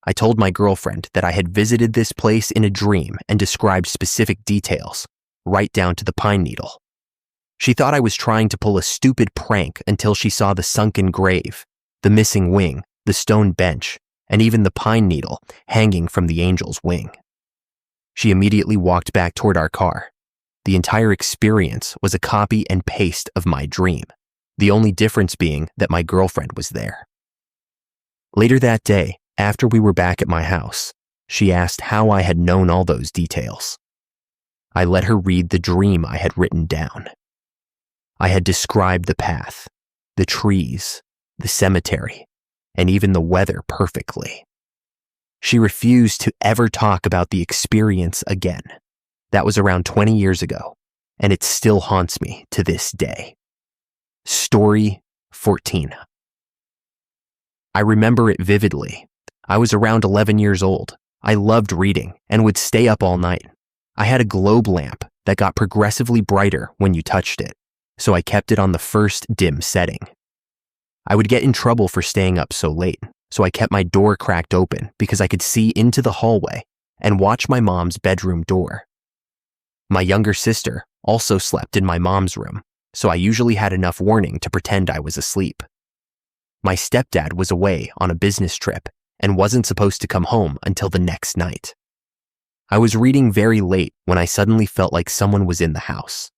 I told my girlfriend that I had visited this place in a dream and described specific details, right down to the pine needle. She thought I was trying to pull a stupid prank until she saw the sunken grave, the missing wing, the stone bench, and even the pine needle hanging from the angel's wing. She immediately walked back toward our car. The entire experience was a copy and paste of my dream, the only difference being that my girlfriend was there. Later that day, after we were back at my house, she asked how I had known all those details. I let her read the dream I had written down. I had described the path, the trees, the cemetery, and even the weather perfectly. She refused to ever talk about the experience again. That was around 20 years ago, and it still haunts me to this day. Story 14. I remember it vividly. I was around 11 years old. I loved reading and would stay up all night. I had a globe lamp that got progressively brighter when you touched it, so I kept it on the first dim setting. I would get in trouble for staying up so late, so I kept my door cracked open because I could see into the hallway and watch my mom's bedroom door. My younger sister also slept in my mom's room, so I usually had enough warning to pretend I was asleep. My stepdad was away on a business trip and wasn't supposed to come home until the next night. I was reading very late when I suddenly felt like someone was in the house.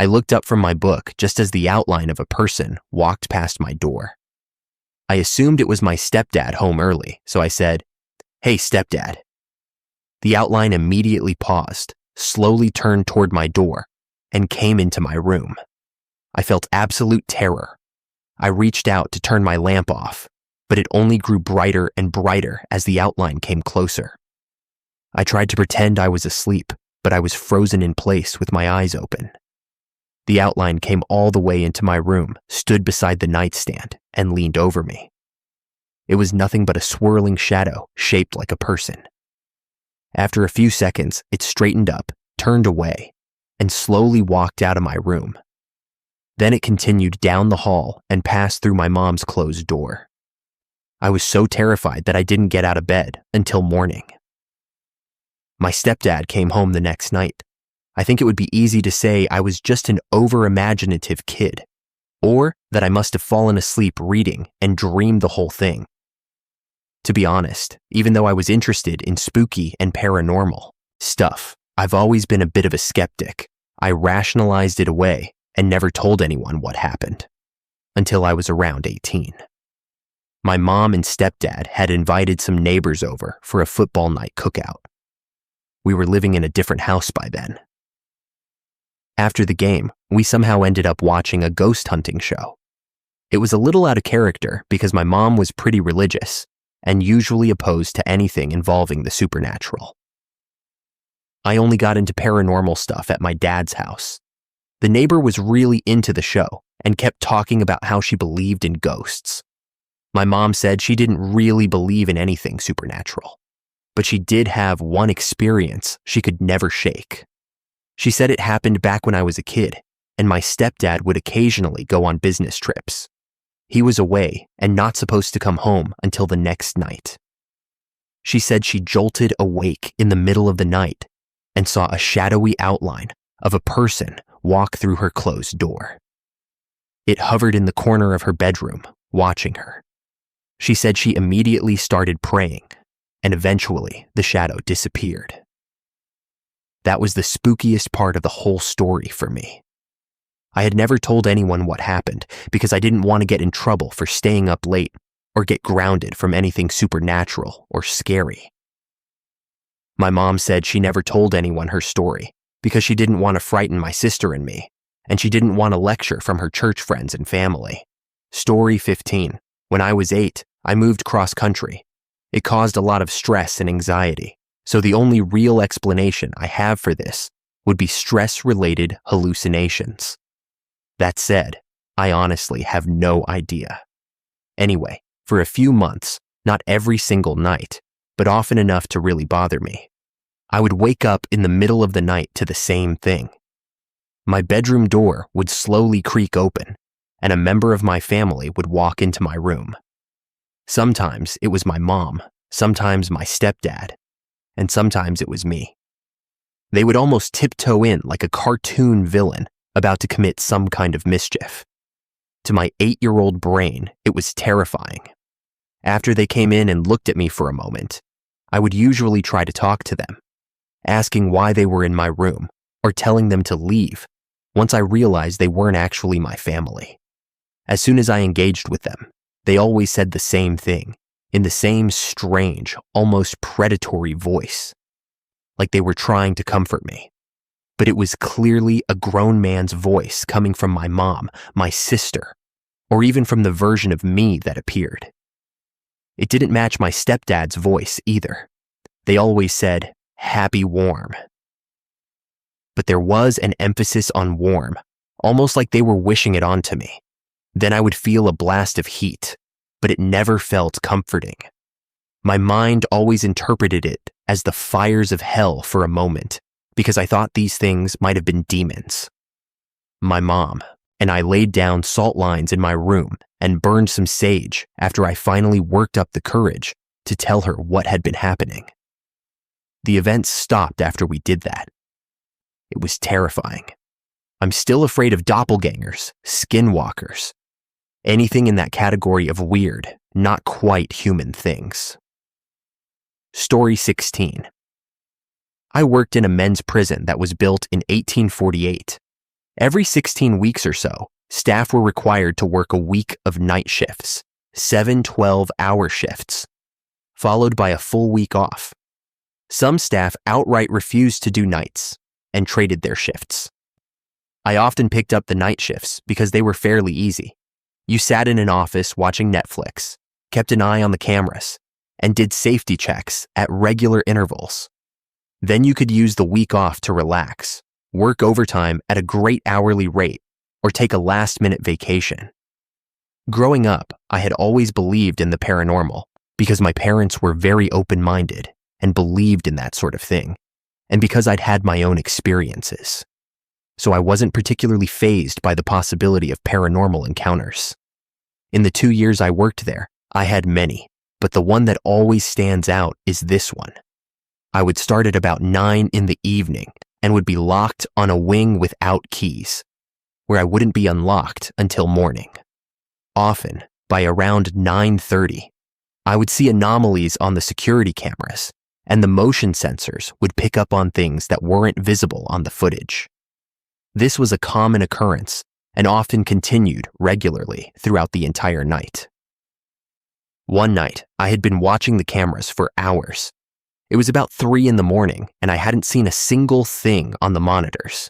I looked up from my book just as the outline of a person walked past my door. I assumed it was my stepdad home early, so I said, "Hey, stepdad." The outline immediately paused, slowly turned toward my door, and came into my room. I felt absolute terror. I reached out to turn my lamp off, but it only grew brighter and brighter as the outline came closer. I tried to pretend I was asleep, but I was frozen in place with my eyes open. The outline came all the way into my room, stood beside the nightstand, and leaned over me. It was nothing but a swirling shadow shaped like a person. After a few seconds, it straightened up, turned away, and slowly walked out of my room. Then it continued down the hall and passed through my mom's closed door. I was so terrified that I didn't get out of bed until morning. My stepdad came home the next night. I think it would be easy to say I was just an over-imaginative kid, or that I must have fallen asleep reading and dreamed the whole thing. To be honest, even though I was interested in spooky and paranormal stuff, I've always been a bit of a skeptic. I rationalized it away and never told anyone what happened, until I was around 18. My mom and stepdad had invited some neighbors over for a football night cookout. We were living in a different house by then. After the game, we somehow ended up watching a ghost hunting show. It was a little out of character because my mom was pretty religious and usually opposed to anything involving the supernatural. I only got into paranormal stuff at my dad's house. The neighbor was really into the show and kept talking about how she believed in ghosts. My mom said she didn't really believe in anything supernatural, but she did have one experience she could never shake. She said it happened back when I was a kid, and my stepdad would occasionally go on business trips. He was away and not supposed to come home until the next night. She said she jolted awake in the middle of the night and saw a shadowy outline of a person walk through her closed door. It hovered in the corner of her bedroom, watching her. She said she immediately started praying, and eventually the shadow disappeared. That was the spookiest part of the whole story for me. I had never told anyone what happened because I didn't want to get in trouble for staying up late or get grounded from anything supernatural or scary. My mom said she never told anyone her story because she didn't want to frighten my sister and me, and she didn't want a lecture from her church friends and family. Story 15. When I was 8, I moved cross country. It caused a lot of stress and anxiety, so the only real explanation I have for this would be stress-related hallucinations. That said, I honestly have no idea. Anyway, for a few months, not every single night, but often enough to really bother me, I would wake up in the middle of the night to the same thing. My bedroom door would slowly creak open, and a member of my family would walk into my room. Sometimes it was my mom, sometimes my stepdad, and sometimes it was me. They would almost tiptoe in like a cartoon villain about to commit some kind of mischief. To my 8-year-old brain, it was terrifying. After they came in and looked at me for a moment, I would usually try to talk to them, asking why they were in my room or telling them to leave once I realized they weren't actually my family. As soon as I engaged with them, they always said the same thing, in the same strange, almost predatory voice, like they were trying to comfort me. But it was clearly a grown man's voice coming from my mom, my sister, or even from the version of me that appeared. It didn't match my stepdad's voice either. They always said, "happy warm." But there was an emphasis on warm, almost like they were wishing it onto me. Then I would feel a blast of heat, but it never felt comforting. My mind always interpreted it as the fires of hell for a moment, because I thought these things might have been demons. My mom and I laid down salt lines in my room and burned some sage after I finally worked up the courage to tell her what had been happening. The events stopped after we did that. It was terrifying. I'm still afraid of doppelgangers, skinwalkers, anything in that category of weird, not quite human things. Story 16. I worked in a men's prison that was built in 1848. Every 16 weeks or so, staff were required to work a week of night shifts, 7 12-hour shifts, followed by a full week off. Some staff outright refused to do nights and traded their shifts. I often picked up the night shifts because they were fairly easy. You sat in an office watching Netflix, kept an eye on the cameras, and did safety checks at regular intervals. Then you could use the week off to relax, work overtime at a great hourly rate, or take a last-minute vacation. Growing up, I had always believed in the paranormal because my parents were very open-minded and believed in that sort of thing, and because I'd had my own experiences. So I wasn't particularly fazed by the possibility of paranormal encounters. In the 2 years I worked there, I had many, but the one that always stands out is this one. I would start at about 9 in the evening and would be locked on a wing without keys, where I wouldn't be unlocked until morning. Often, by around 9:30, I would see anomalies on the security cameras, and the motion sensors would pick up on things that weren't visible on the footage. This was a common occurrence and often continued regularly throughout the entire night. One night, I had been watching the cameras for hours. It was about 3 in the morning, and I hadn't seen a single thing on the monitors.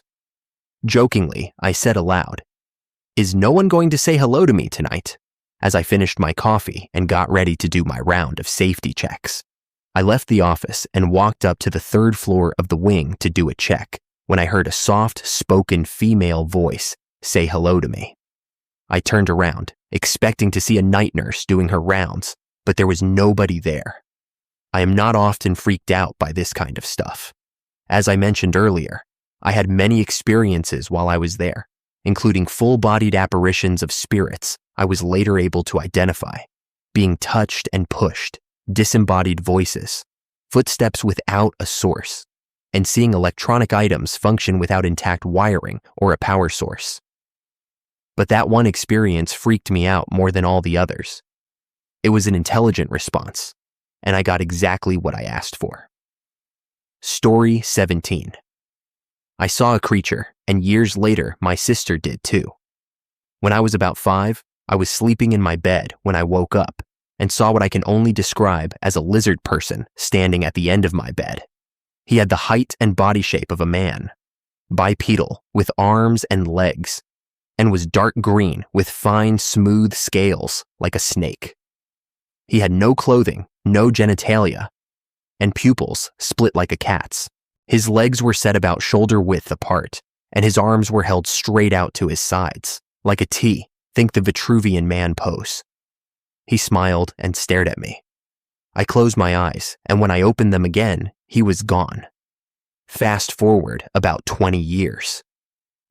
Jokingly, I said aloud, "Is no one going to say hello to me tonight?" as I finished my coffee and got ready to do my round of safety checks. I left the office and walked up to the 3rd floor of the wing to do a check when I heard a soft-spoken female voice say hello to me. I turned around, expecting to see a night nurse doing her rounds, but there was nobody there. I am not often freaked out by this kind of stuff. As I mentioned earlier, I had many experiences while I was there, including full-bodied apparitions of spirits I was later able to identify, being touched and pushed, disembodied voices, footsteps without a source, and seeing electronic items function without intact wiring or a power source. But that one experience freaked me out more than all the others. It was an intelligent response, and I got exactly what I asked for. Story 17. I saw a creature, and years later, my sister did too. When I was about 5, I was sleeping in my bed when I woke up and saw what I can only describe as a lizard person standing at the end of my bed. He had the height and body shape of a man, bipedal with arms and legs, and was dark green with fine, smooth scales like a snake. He had no clothing, no genitalia, and pupils split like a cat's. His legs were set about shoulder width apart, and his arms were held straight out to his sides, like a T, think the Vitruvian Man pose. He smiled and stared at me. I closed my eyes, and when I opened them again, he was gone. Fast forward about 20 years.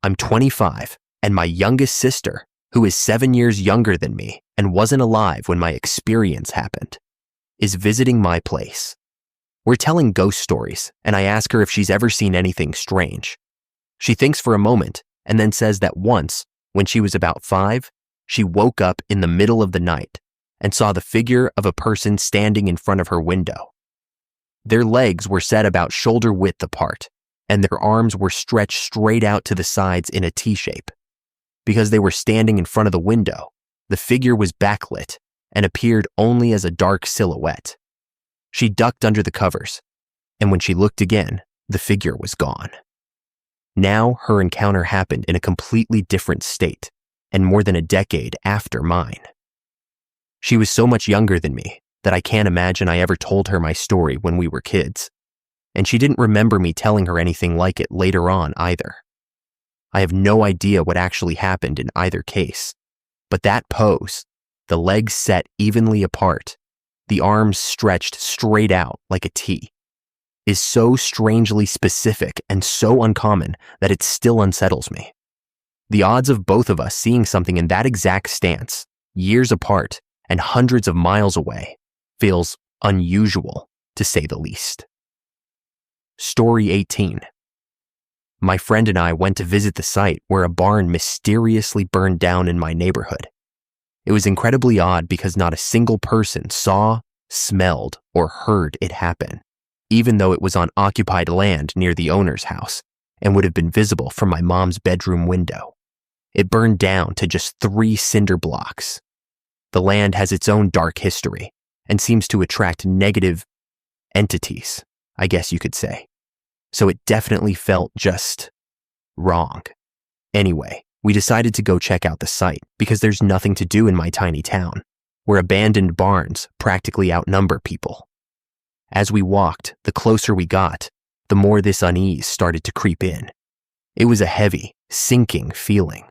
I'm 25, and my youngest sister, who is 7 years younger than me and wasn't alive when my experience happened, is visiting my place. We're telling ghost stories, and I ask her if she's ever seen anything strange. She thinks for a moment and then says that once, when she was about 5, she woke up in the middle of the night and saw the figure of a person standing in front of her window. Their legs were set about shoulder width apart, and their arms were stretched straight out to the sides in a T shape. Because they were standing in front of the window, the figure was backlit and appeared only as a dark silhouette. She ducked under the covers, and when she looked again, the figure was gone. Now her encounter happened in a completely different state, and more than a decade after mine. She was so much younger than me that I can't imagine I ever told her my story when we were kids, and she didn't remember me telling her anything like it later on either. I have no idea what actually happened in either case, but that pose, the legs set evenly apart, the arms stretched straight out like a T, is so strangely specific and so uncommon that it still unsettles me. The odds of both of us seeing something in that exact stance, years apart and hundreds of miles away, feels unusual, to say the least. Story 18. My friend and I went to visit the site where a barn mysteriously burned down in my neighborhood. It was incredibly odd because not a single person saw, smelled, or heard it happen, even though it was on occupied land near the owner's house, and would have been visible from my mom's bedroom window. It burned down to just 3 cinder blocks. The land has its own dark history and seems to attract negative entities, I guess you could say. So it definitely felt just wrong. Anyway, we decided to go check out the site because there's nothing to do in my tiny town, where abandoned barns practically outnumber people. As we walked, the closer we got, the more this unease started to creep in. It was a heavy, sinking feeling,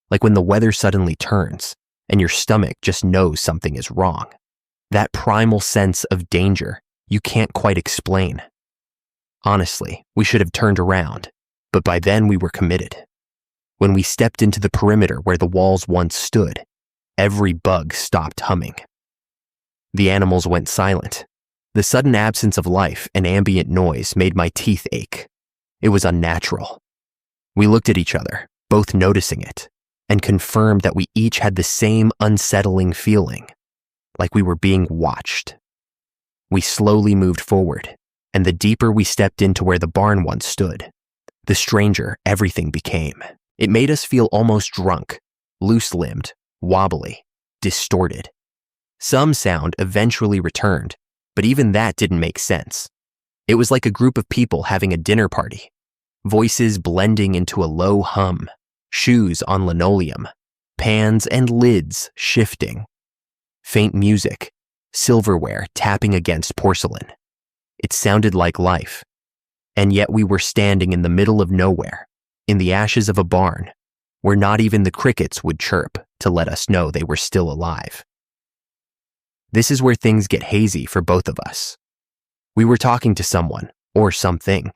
like when the weather suddenly turns and your stomach just knows something is wrong. That primal sense of danger you can't quite explain. Honestly, we should have turned around, but by then we were committed. When we stepped into the perimeter where the walls once stood, every bug stopped humming. The animals went silent. The sudden absence of life and ambient noise made my teeth ache. It was unnatural. We looked at each other, both noticing it, and confirmed that we each had the same unsettling feeling, like we were being watched. We slowly moved forward, and the deeper we stepped into where the barn once stood, the stranger everything became. It made us feel almost drunk, loose-limbed, wobbly, distorted. Some sound eventually returned, but even that didn't make sense. It was like a group of people having a dinner party, voices blending into a low hum, shoes on linoleum, pans and lids shifting, faint music, silverware tapping against porcelain. It sounded like life, and yet we were standing in the middle of nowhere, in the ashes of a barn, where not even the crickets would chirp to let us know they were still alive. This is where things get hazy for both of us. We were talking to someone, or something,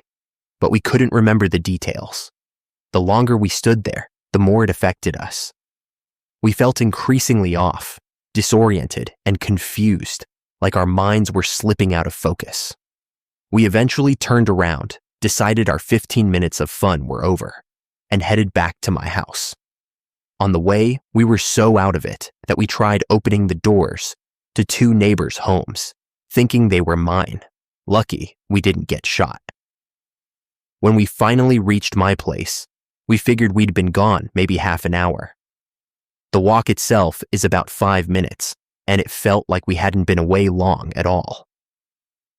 but we couldn't remember the details. The longer we stood there, the more it affected us. We felt increasingly off, disoriented, and confused, like our minds were slipping out of focus. We eventually turned around, decided our 15 minutes of fun were over, and headed back to my house. On the way, we were so out of it that we tried opening the doors to 2 neighbors' homes, thinking they were mine. Lucky we didn't get shot. When we finally reached my place, we figured we'd been gone maybe half an hour. The walk itself is about 5 minutes, and it felt like we hadn't been away long at all.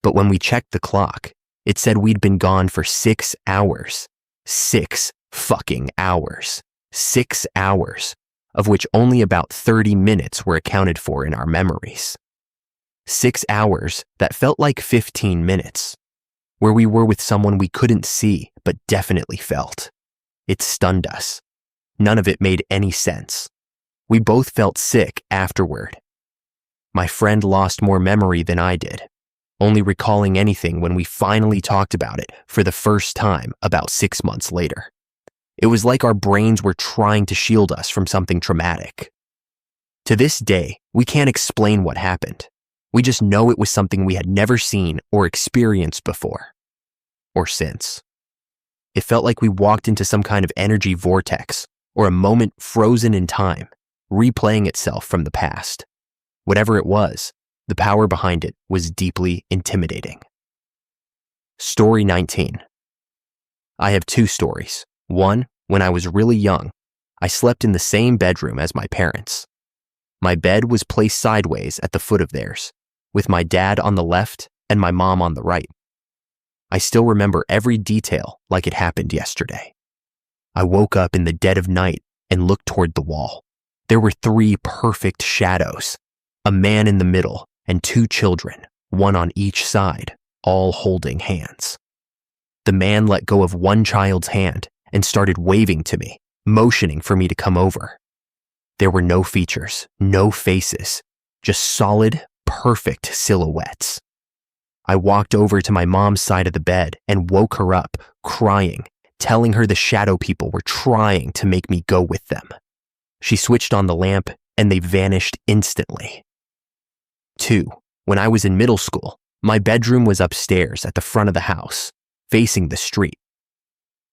But when we checked the clock, it said we'd been gone for 6 hours. 6 fucking hours. 6 hours, of which only about 30 minutes were accounted for in our memories. 6 hours that felt like 15 minutes, where we were with someone we couldn't see but definitely felt. It stunned us. None of it made any sense. We both felt sick afterward. My friend lost more memory than I did, only recalling anything when we finally talked about it for the first time about 6 months later. It was like our brains were trying to shield us from something traumatic. To this day, we can't explain what happened. We just know it was something we had never seen or experienced before, or since. It felt like we walked into some kind of energy vortex, or a moment frozen in time, replaying itself from the past. Whatever it was, the power behind it was deeply intimidating. Story 19. I have 2 stories. One, when I was really young, I slept in the same bedroom as my parents. My bed was placed sideways at the foot of theirs, with my dad on the left and my mom on the right. I still remember every detail like it happened yesterday. I woke up in the dead of night and looked toward the wall. There were 3 perfect shadows, a man in the middle and 2 children, one on each side, all holding hands. The man let go of one child's hand and started waving to me, motioning for me to come over. There were no features, no faces, just solid, perfect silhouettes. I walked over to my mom's side of the bed and woke her up, crying, telling her the shadow people were trying to make me go with them. She switched on the lamp and they vanished instantly. 2. When I was in middle school, my bedroom was upstairs at the front of the house, facing the street.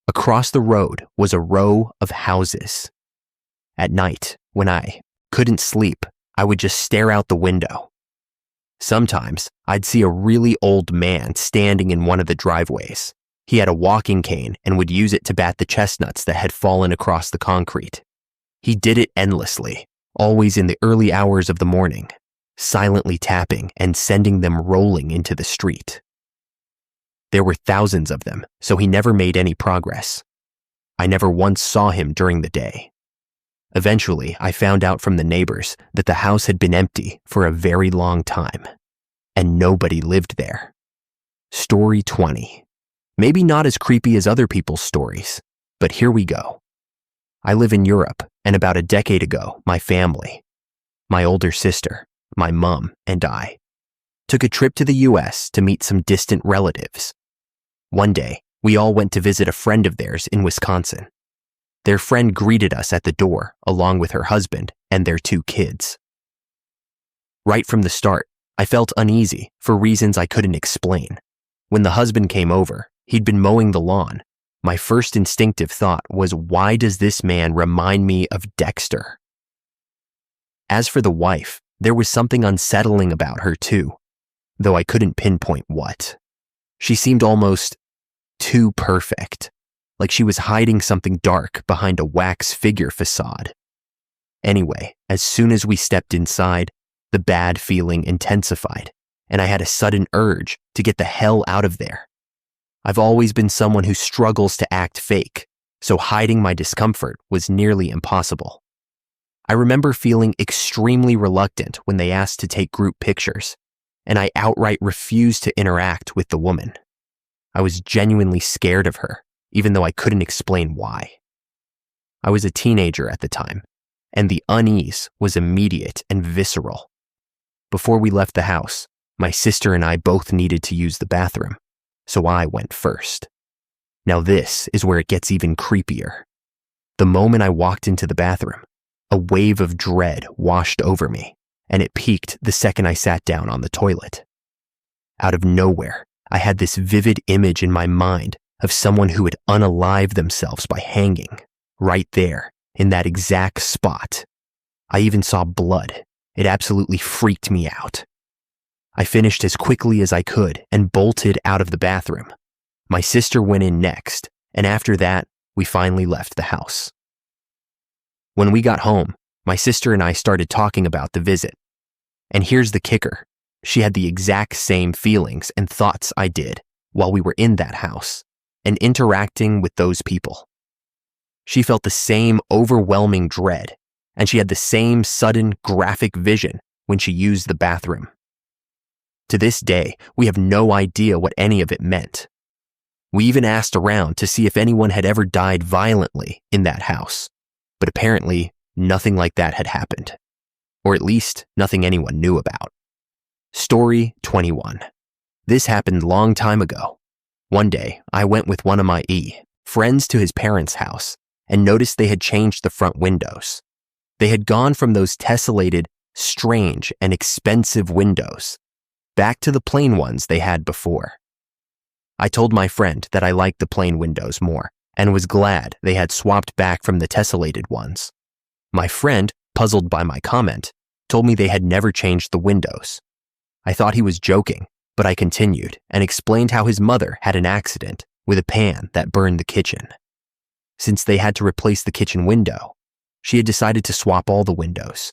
Across the road was a row of houses. At night, when I couldn't sleep, I would just stare out the window. Sometimes I'd see a really old man standing in one of the driveways. He had a walking cane and would use it to bat the chestnuts that had fallen across the concrete. He did it endlessly, always in the early hours of the morning, silently tapping and sending them rolling into the street. There were thousands of them, so he never made any progress. I never once saw him during the day. Eventually, I found out from the neighbors that the house had been empty for a very long time, and nobody lived there. Story 20. Maybe not as creepy as other people's stories, but here we go. I live in Europe, and about a decade ago, my family, my older sister, my mom, and I took a trip to the US to meet some distant relatives. One day, we all went to visit a friend of theirs in Wisconsin. Their friend greeted us at the door, along with her husband and their 2 kids. Right from the start, I felt uneasy for reasons I couldn't explain. When the husband came over, he'd been mowing the lawn. My first instinctive thought was, why does this man remind me of Dexter? As for the wife, there was something unsettling about her too, though I couldn't pinpoint what. She seemed almost too perfect, like she was hiding something dark behind a wax figure facade. Anyway, as soon as we stepped inside, the bad feeling intensified, and I had a sudden urge to get the hell out of there. I've always been someone who struggles to act fake, so hiding my discomfort was nearly impossible. I remember feeling extremely reluctant when they asked to take group pictures, and I outright refused to interact with the woman. I was genuinely scared of her, even though I couldn't explain why. I was a teenager at the time, and the unease was immediate and visceral. Before we left the house, my sister and I both needed to use the bathroom, so I went first. Now this is where it gets even creepier. The moment I walked into the bathroom, a wave of dread washed over me, and it peaked the second I sat down on the toilet. Out of nowhere, I had this vivid image in my mind of someone who had unalived themselves by hanging, right there, in that exact spot. I even saw blood. It absolutely freaked me out. I finished as quickly as I could and bolted out of the bathroom. My sister went in next, and after that, we finally left the house. When we got home, my sister and I started talking about the visit. And here's the kicker. She had the exact same feelings and thoughts I did while we were in that house and interacting with those people. She felt the same overwhelming dread, and she had the same sudden graphic vision when she used the bathroom. To this day, we have no idea what any of it meant. We even asked around to see if anyone had ever died violently in that house, but apparently nothing like that had happened, or at least nothing anyone knew about. Story 21. This happened long time ago. One day, I went with one of my friends to his parents' house and noticed they had changed the front windows. They had gone from those tessellated, strange, and expensive windows back to the plain ones they had before. I told my friend that I liked the plain windows more and was glad they had swapped back from the tessellated ones. My friend, puzzled by my comment, told me they had never changed the windows. I thought he was joking, but I continued and explained how his mother had an accident with a pan that burned the kitchen. Since they had to replace the kitchen window, she had decided to swap all the windows.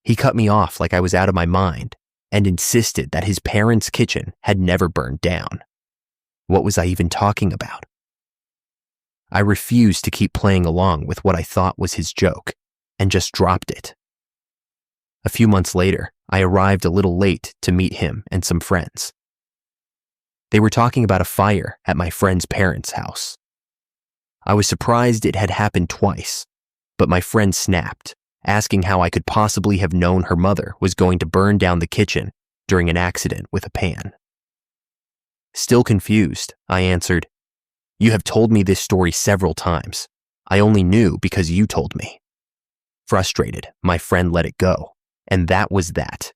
He cut me off like I was out of my mind and insisted that his parents' kitchen had never burned down. What was I even talking about? I refused to keep playing along with what I thought was his joke and just dropped it. A few months later, I arrived a little late to meet him and some friends. They were talking about a fire at my friend's parents' house. I was surprised it had happened twice, but my friend snapped, asking how I could possibly have known her mother was going to burn down the kitchen during an accident with a pan. Still confused, I answered, "You have told me this story several times. I only knew because you told me." Frustrated, my friend let it go, and that was that.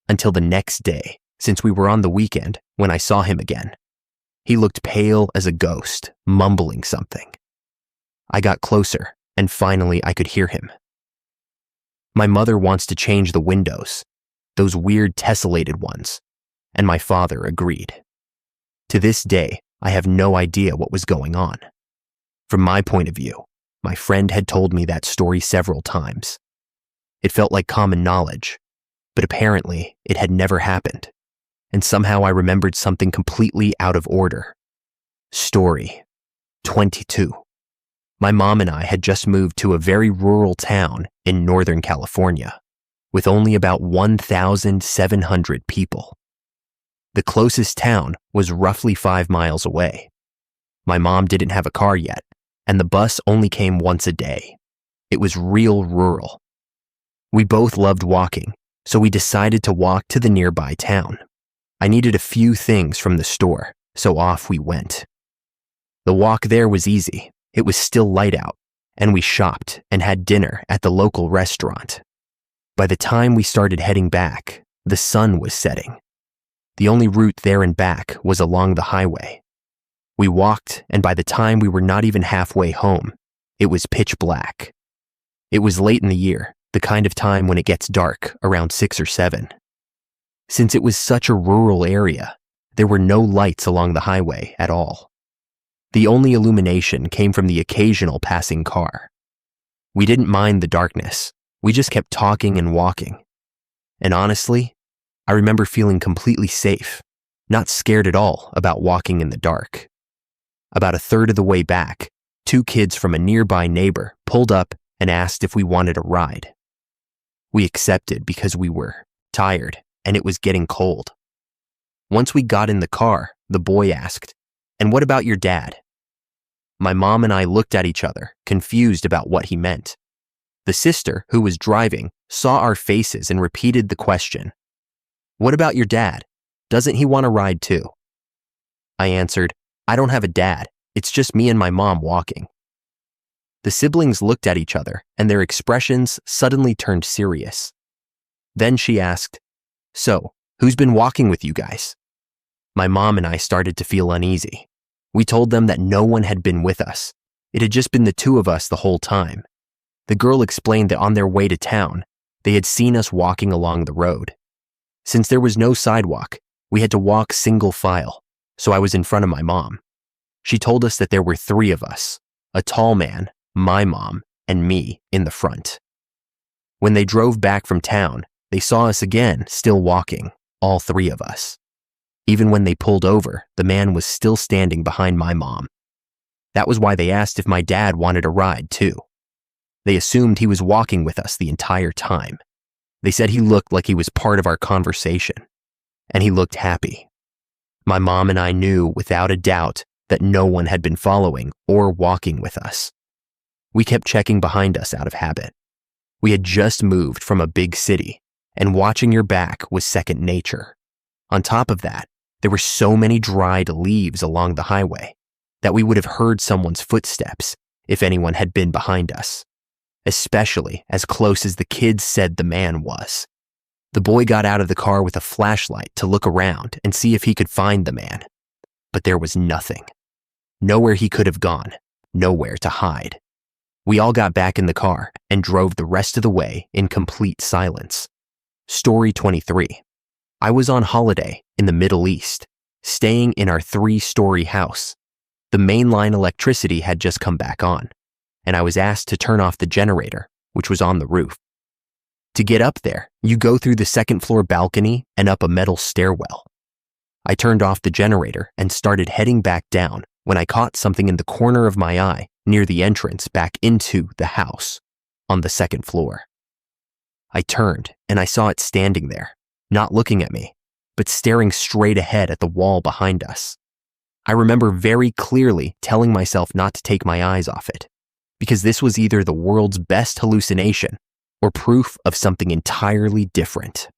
Until the next day, since we were on the weekend, when I saw him again. He looked pale as a ghost, mumbling something. I got closer, and finally I could hear him. "My mother wants to change the windows, those weird tessellated ones," and my father agreed. To this day, I have no idea what was going on. From my point of view, my friend had told me that story several times. It felt like common knowledge, but apparently it had never happened, and somehow I remembered something completely out of order. Story 22. My mom and I had just moved to a very rural town in Northern California, with only about 1,700 people. The closest town was roughly 5 miles away. My mom didn't have a car yet, and the bus only came once a day. It was real rural. We both loved walking, so we decided to walk to the nearby town. I needed a few things from the store, so off we went. The walk there was easy. It was still light out, and we shopped and had dinner at the local restaurant. By the time we started heading back, the sun was setting. The only route there and back was along the highway. We walked, and by the time we were not even halfway home, it was pitch black. It was late in the year, the kind of time when it gets dark, around 6 or 7. Since it was such a rural area, there were no lights along the highway at all. The only illumination came from the occasional passing car. We didn't mind the darkness. We just kept talking and walking. And honestly, I remember feeling completely safe, not scared at all about walking in the dark. About a third of the way back, 2 kids from a nearby neighbor pulled up and asked if we wanted a ride. We accepted because we were tired and it was getting cold. Once we got in the car, the boy asked, "And what about your dad?" My mom and I looked at each other, confused about what he meant. The sister, who was driving, saw our faces and repeated the question. "What about your dad? Doesn't he want to ride too?" I answered, "I don't have a dad. It's just me and my mom walking." The siblings looked at each other and their expressions suddenly turned serious. Then she asked, "So, who's been walking with you guys?" My mom and I started to feel uneasy. We told them that no one had been with us. It had just been the 2 of us the whole time. The girl explained that on their way to town, they had seen us walking along the road. Since there was no sidewalk, we had to walk single file, so I was in front of my mom. She told us that there were 3 of us, a tall man, my mom, and me in the front. When they drove back from town, they saw us again, still walking, all 3 of us. Even when they pulled over, the man was still standing behind my mom. That was why they asked if my dad wanted a ride too. They assumed he was walking with us the entire time. They said he looked like he was part of our conversation, and he looked happy. My mom and I knew without a doubt that no one had been following or walking with us. We kept checking behind us out of habit. We had just moved from a big city, and watching your back was second nature. On top of that, there were so many dried leaves along the highway that we would have heard someone's footsteps if anyone had been behind us, especially as close as the kids said the man was. The boy got out of the car with a flashlight to look around and see if he could find the man, but there was nothing. Nowhere he could have gone, nowhere to hide. We all got back in the car and drove the rest of the way in complete silence. Story 23. I was on holiday in the Middle East, staying in our 3-story house. The mainline electricity had just come back on, and I was asked to turn off the generator, which was on the roof. To get up there, you go through the 2nd-floor balcony and up a metal stairwell. I turned off the generator and started heading back down when I caught something in the corner of my eye near the entrance back into the house on the 2nd floor. I turned and I saw it standing there, not looking at me, but staring straight ahead at the wall behind us. I remember very clearly telling myself not to take my eyes off it, because this was either the world's best hallucination or proof of something entirely different.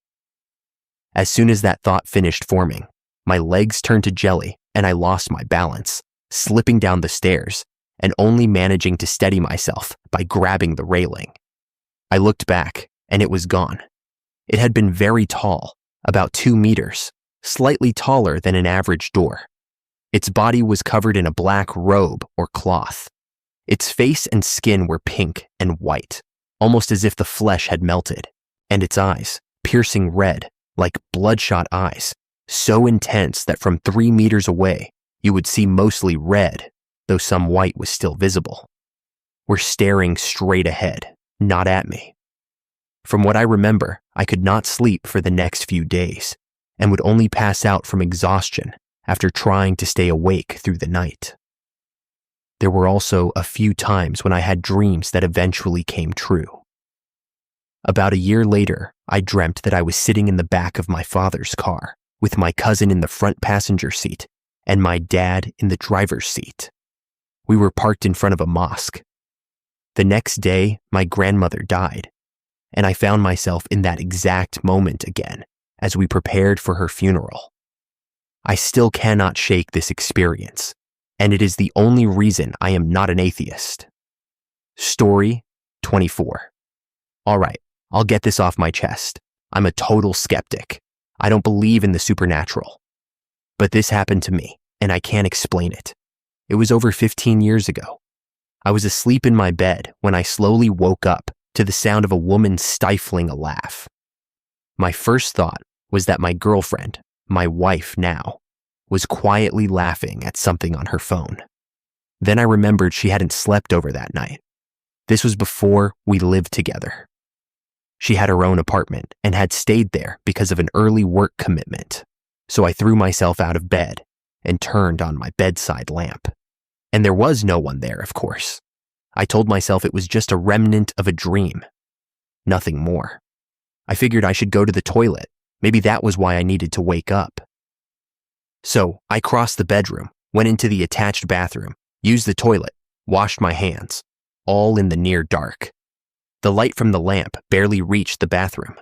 As soon as that thought finished forming, my legs turned to jelly and I lost my balance, slipping down the stairs and only managing to steady myself by grabbing the railing. I looked back and it was gone. It had been very tall, about 2 meters, slightly taller than an average door. Its body was covered in a black robe or cloth. Its face and skin were pink and white, almost as if the flesh had melted, and its eyes, piercing red, like bloodshot eyes, so intense that from 3 meters away, you would see mostly red, though some white was still visible, were staring straight ahead, not at me. From what I remember, I could not sleep for the next few days and would only pass out from exhaustion after trying to stay awake through the night. There were also a few times when I had dreams that eventually came true. About a year later, I dreamt that I was sitting in the back of my father's car with my cousin in the front passenger seat and my dad in the driver's seat. We were parked in front of a mosque. The next day, my grandmother died, and I found myself in that exact moment again as we prepared for her funeral. I still cannot shake this experience, and it is the only reason I am not an atheist. Story 24. All right, I'll get this off my chest. I'm a total skeptic. I don't believe in the supernatural. But this happened to me, and I can't explain it. It was over 15 years ago. I was asleep in my bed when I slowly woke up to the sound of a woman stifling a laugh. My first thought was that my girlfriend, my wife now, was quietly laughing at something on her phone. Then I remembered she hadn't slept over that night. This was before we lived together. She had her own apartment and had stayed there because of an early work commitment, so I threw myself out of bed and turned on my bedside lamp. And there was no one there, of course. I told myself it was just a remnant of a dream. Nothing more. I figured I should go to the toilet. Maybe that was why I needed to wake up. So I crossed the bedroom, went into the attached bathroom, used the toilet, washed my hands, all in the near dark. The light from the lamp barely reached the bathroom.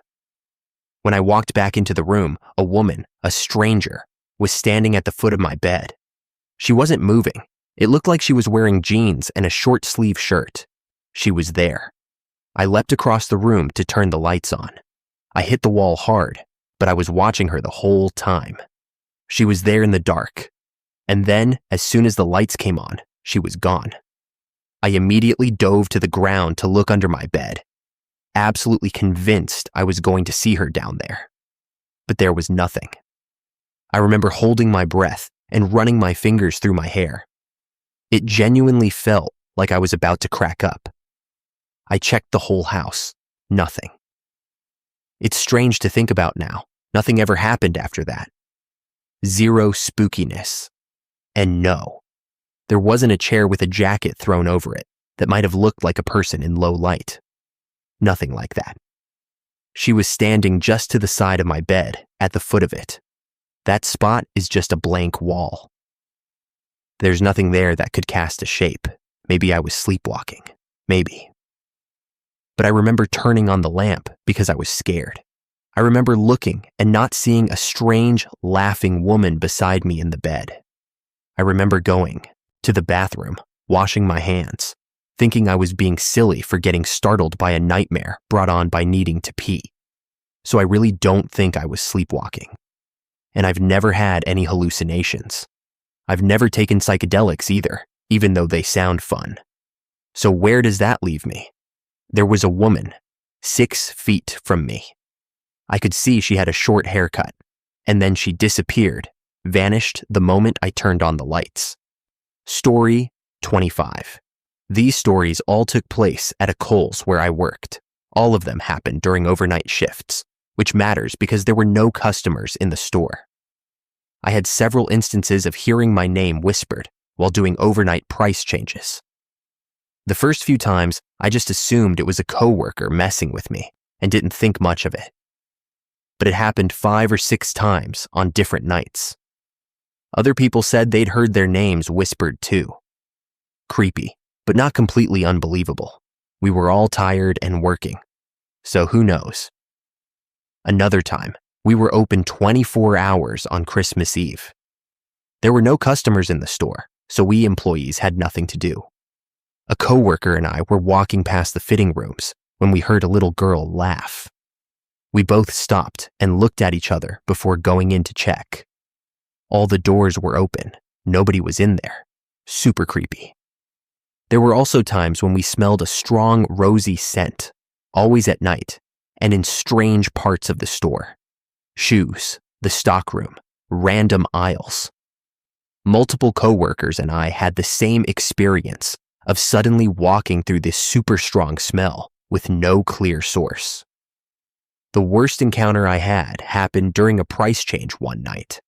When I walked back into the room, a woman, a stranger, was standing at the foot of my bed. She wasn't moving. It looked like she was wearing jeans and a short-sleeve shirt. She was there. I leapt across the room to turn the lights on. I hit the wall hard, but I was watching her the whole time. She was there in the dark. And then, as soon as the lights came on, she was gone. I immediately dove to the ground to look under my bed, absolutely convinced I was going to see her down there. But there was nothing. I remember holding my breath and running my fingers through my hair. It genuinely felt like I was about to crack up. I checked the whole house. Nothing. It's strange to think about now. Nothing ever happened after that. Zero spookiness. And no, there wasn't a chair with a jacket thrown over it that might have looked like a person in low light. Nothing like that. She was standing just to the side of my bed, at the foot of it. That spot is just a blank wall. There's nothing there that could cast a shape. Maybe I was sleepwalking. Maybe. But I remember turning on the lamp because I was scared. I remember looking and not seeing a strange, laughing woman beside me in the bed. I remember going to the bathroom, washing my hands, thinking I was being silly for getting startled by a nightmare brought on by needing to pee. So I really don't think I was sleepwalking. And I've never had any hallucinations. I've never taken psychedelics either, even though they sound fun. So where does that leave me? There was a woman, 6 feet from me. I could see she had a short haircut, and then she disappeared, vanished the moment I turned on the lights. Story 25. These stories all took place at a Kohl's where I worked. All of them happened during overnight shifts, which matters because there were no customers in the store. I had several instances of hearing my name whispered while doing overnight price changes. The first few times, I just assumed it was a coworker messing with me and didn't think much of it. But it happened 5 or 6 times on different nights. Other people said they'd heard their names whispered too. Creepy, but not completely unbelievable. We were all tired and working, so who knows? Another time, we were open 24 hours on Christmas Eve. There were no customers in the store, so we employees had nothing to do. A coworker and I were walking past the fitting rooms when we heard a little girl laugh. We both stopped and looked at each other before going in to check. All the doors were open. Nobody was in there. Super creepy. There were also times when we smelled a strong, rosy scent, always at night, and in strange parts of the store. Shoes, the stockroom, random aisles. Multiple coworkers and I had the same experience of suddenly walking through this super strong smell with no clear source. The worst encounter I had happened during a price change one night.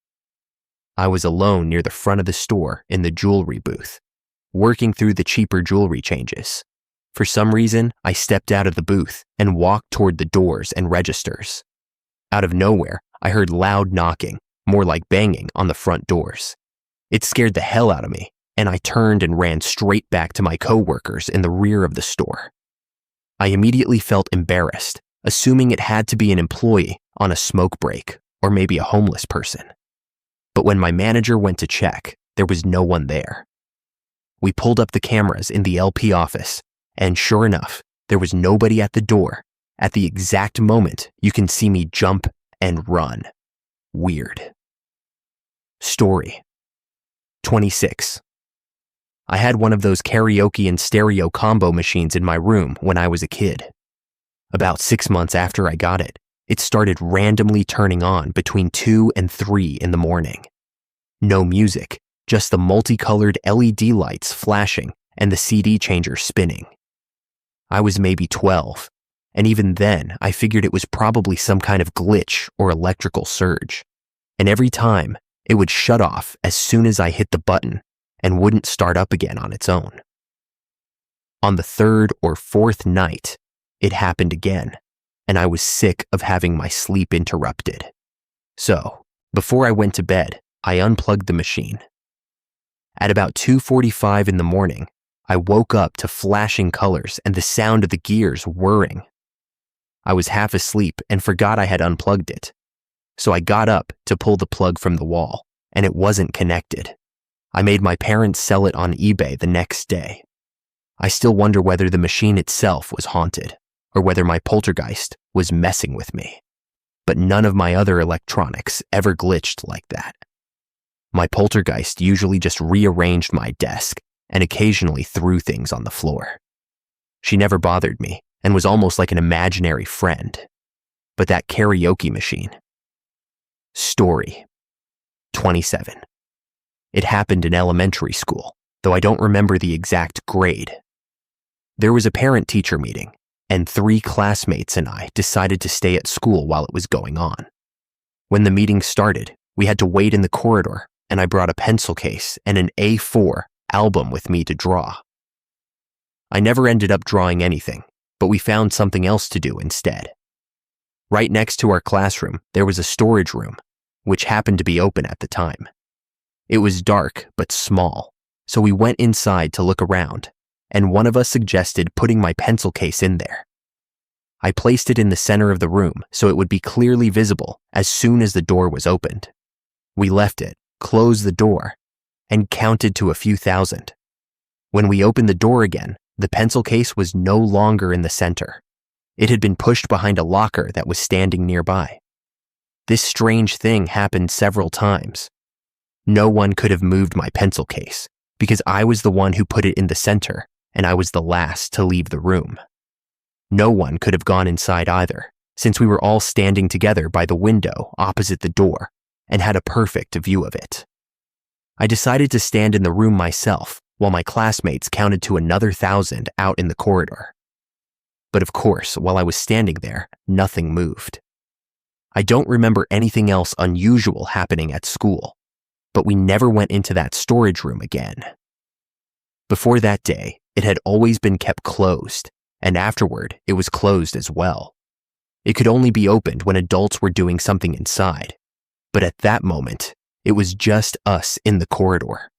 I was alone near the front of the store in the jewelry booth, working through the cheaper jewelry changes. For some reason, I stepped out of the booth and walked toward the doors and registers. Out of nowhere, I heard loud knocking, more like banging, on the front doors. It scared the hell out of me, and I turned and ran straight back to my coworkers in the rear of the store. I immediately felt embarrassed, assuming it had to be an employee on a smoke break or maybe a homeless person. But when my manager went to check, there was no one there. We pulled up the cameras in the LP office, and sure enough, there was nobody at the door at the exact moment you can see me jump and run. Weird. Story 26. I had one of those karaoke and stereo combo machines in my room when I was a kid. About 6 months after I got it, it started randomly turning on between 2 and 3 in the morning. No music, just the multicolored LED lights flashing and the CD changer spinning. I was maybe 12, and even then I figured it was probably some kind of glitch or electrical surge. And every time, it would shut off as soon as I hit the button and wouldn't start up again on its own. On the 3rd or 4th night, it happened again, and I was sick of having my sleep interrupted. So, before I went to bed, I unplugged the machine. At about 2:45 in the morning, I woke up to flashing colors and the sound of the gears whirring. I was half asleep and forgot I had unplugged it. So I got up to pull the plug from the wall, and it wasn't connected. I made my parents sell it on eBay the next day. I still wonder whether the machine itself was haunted, or whether my poltergeist was messing with me. But none of my other electronics ever glitched like that. My poltergeist usually just rearranged my desk and occasionally threw things on the floor. She never bothered me and was almost like an imaginary friend. But that karaoke machine. Story 27. It happened in elementary school, though I don't remember the exact grade. There was a parent-teacher meeting, and 3 classmates and I decided to stay at school while it was going on. When the meeting started, we had to wait in the corridor, and I brought a pencil case and an A4 album with me to draw. I never ended up drawing anything, but we found something else to do instead. Right next to our classroom, there was a storage room, which happened to be open at the time. It was dark but small, so we went inside to look around, and one of us suggested putting my pencil case in there. I placed it in the center of the room so it would be clearly visible as soon as the door was opened. We left it, closed the door, and counted to a few thousand. When we opened the door again, the pencil case was no longer in the center. It had been pushed behind a locker that was standing nearby. This strange thing happened several times. No one could have moved my pencil case because I was the one who put it in the center and I was the last to leave the room. No one could have gone inside either, since we were all standing together by the window opposite the door and had a perfect view of it. I decided to stand in the room myself while my classmates counted to another 1,000 out in the corridor. But of course, while I was standing there, nothing moved. I don't remember anything else unusual happening at school, but we never went into that storage room again. Before that day, it had always been kept closed, and afterward, it was closed as well. It could only be opened when adults were doing something inside, but at that moment, it was just us in the corridor.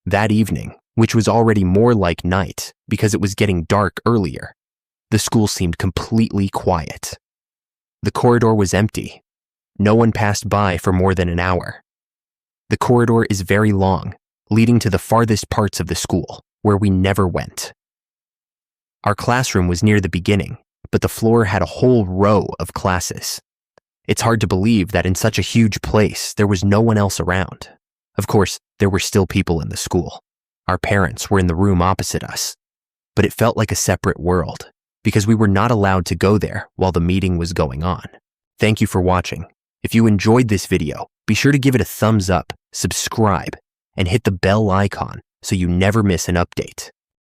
That evening, which was already more like night because it was getting dark earlier, the school seemed completely quiet. The corridor was empty. No one passed by for more than an hour. The corridor is very long, leading to the farthest parts of the school, where we never went. Our classroom was near the beginning, but the floor had a whole row of classes. It's hard to believe that in such a huge place, there was no one else around. Of course, there were still people in the school. Our parents were in the room opposite us, but it felt like a separate world, because we were not allowed to go there while the meeting was going on. Thank you for watching. If you enjoyed this video, be sure to give it a thumbs up, subscribe, and hit the bell icon so you never miss an update.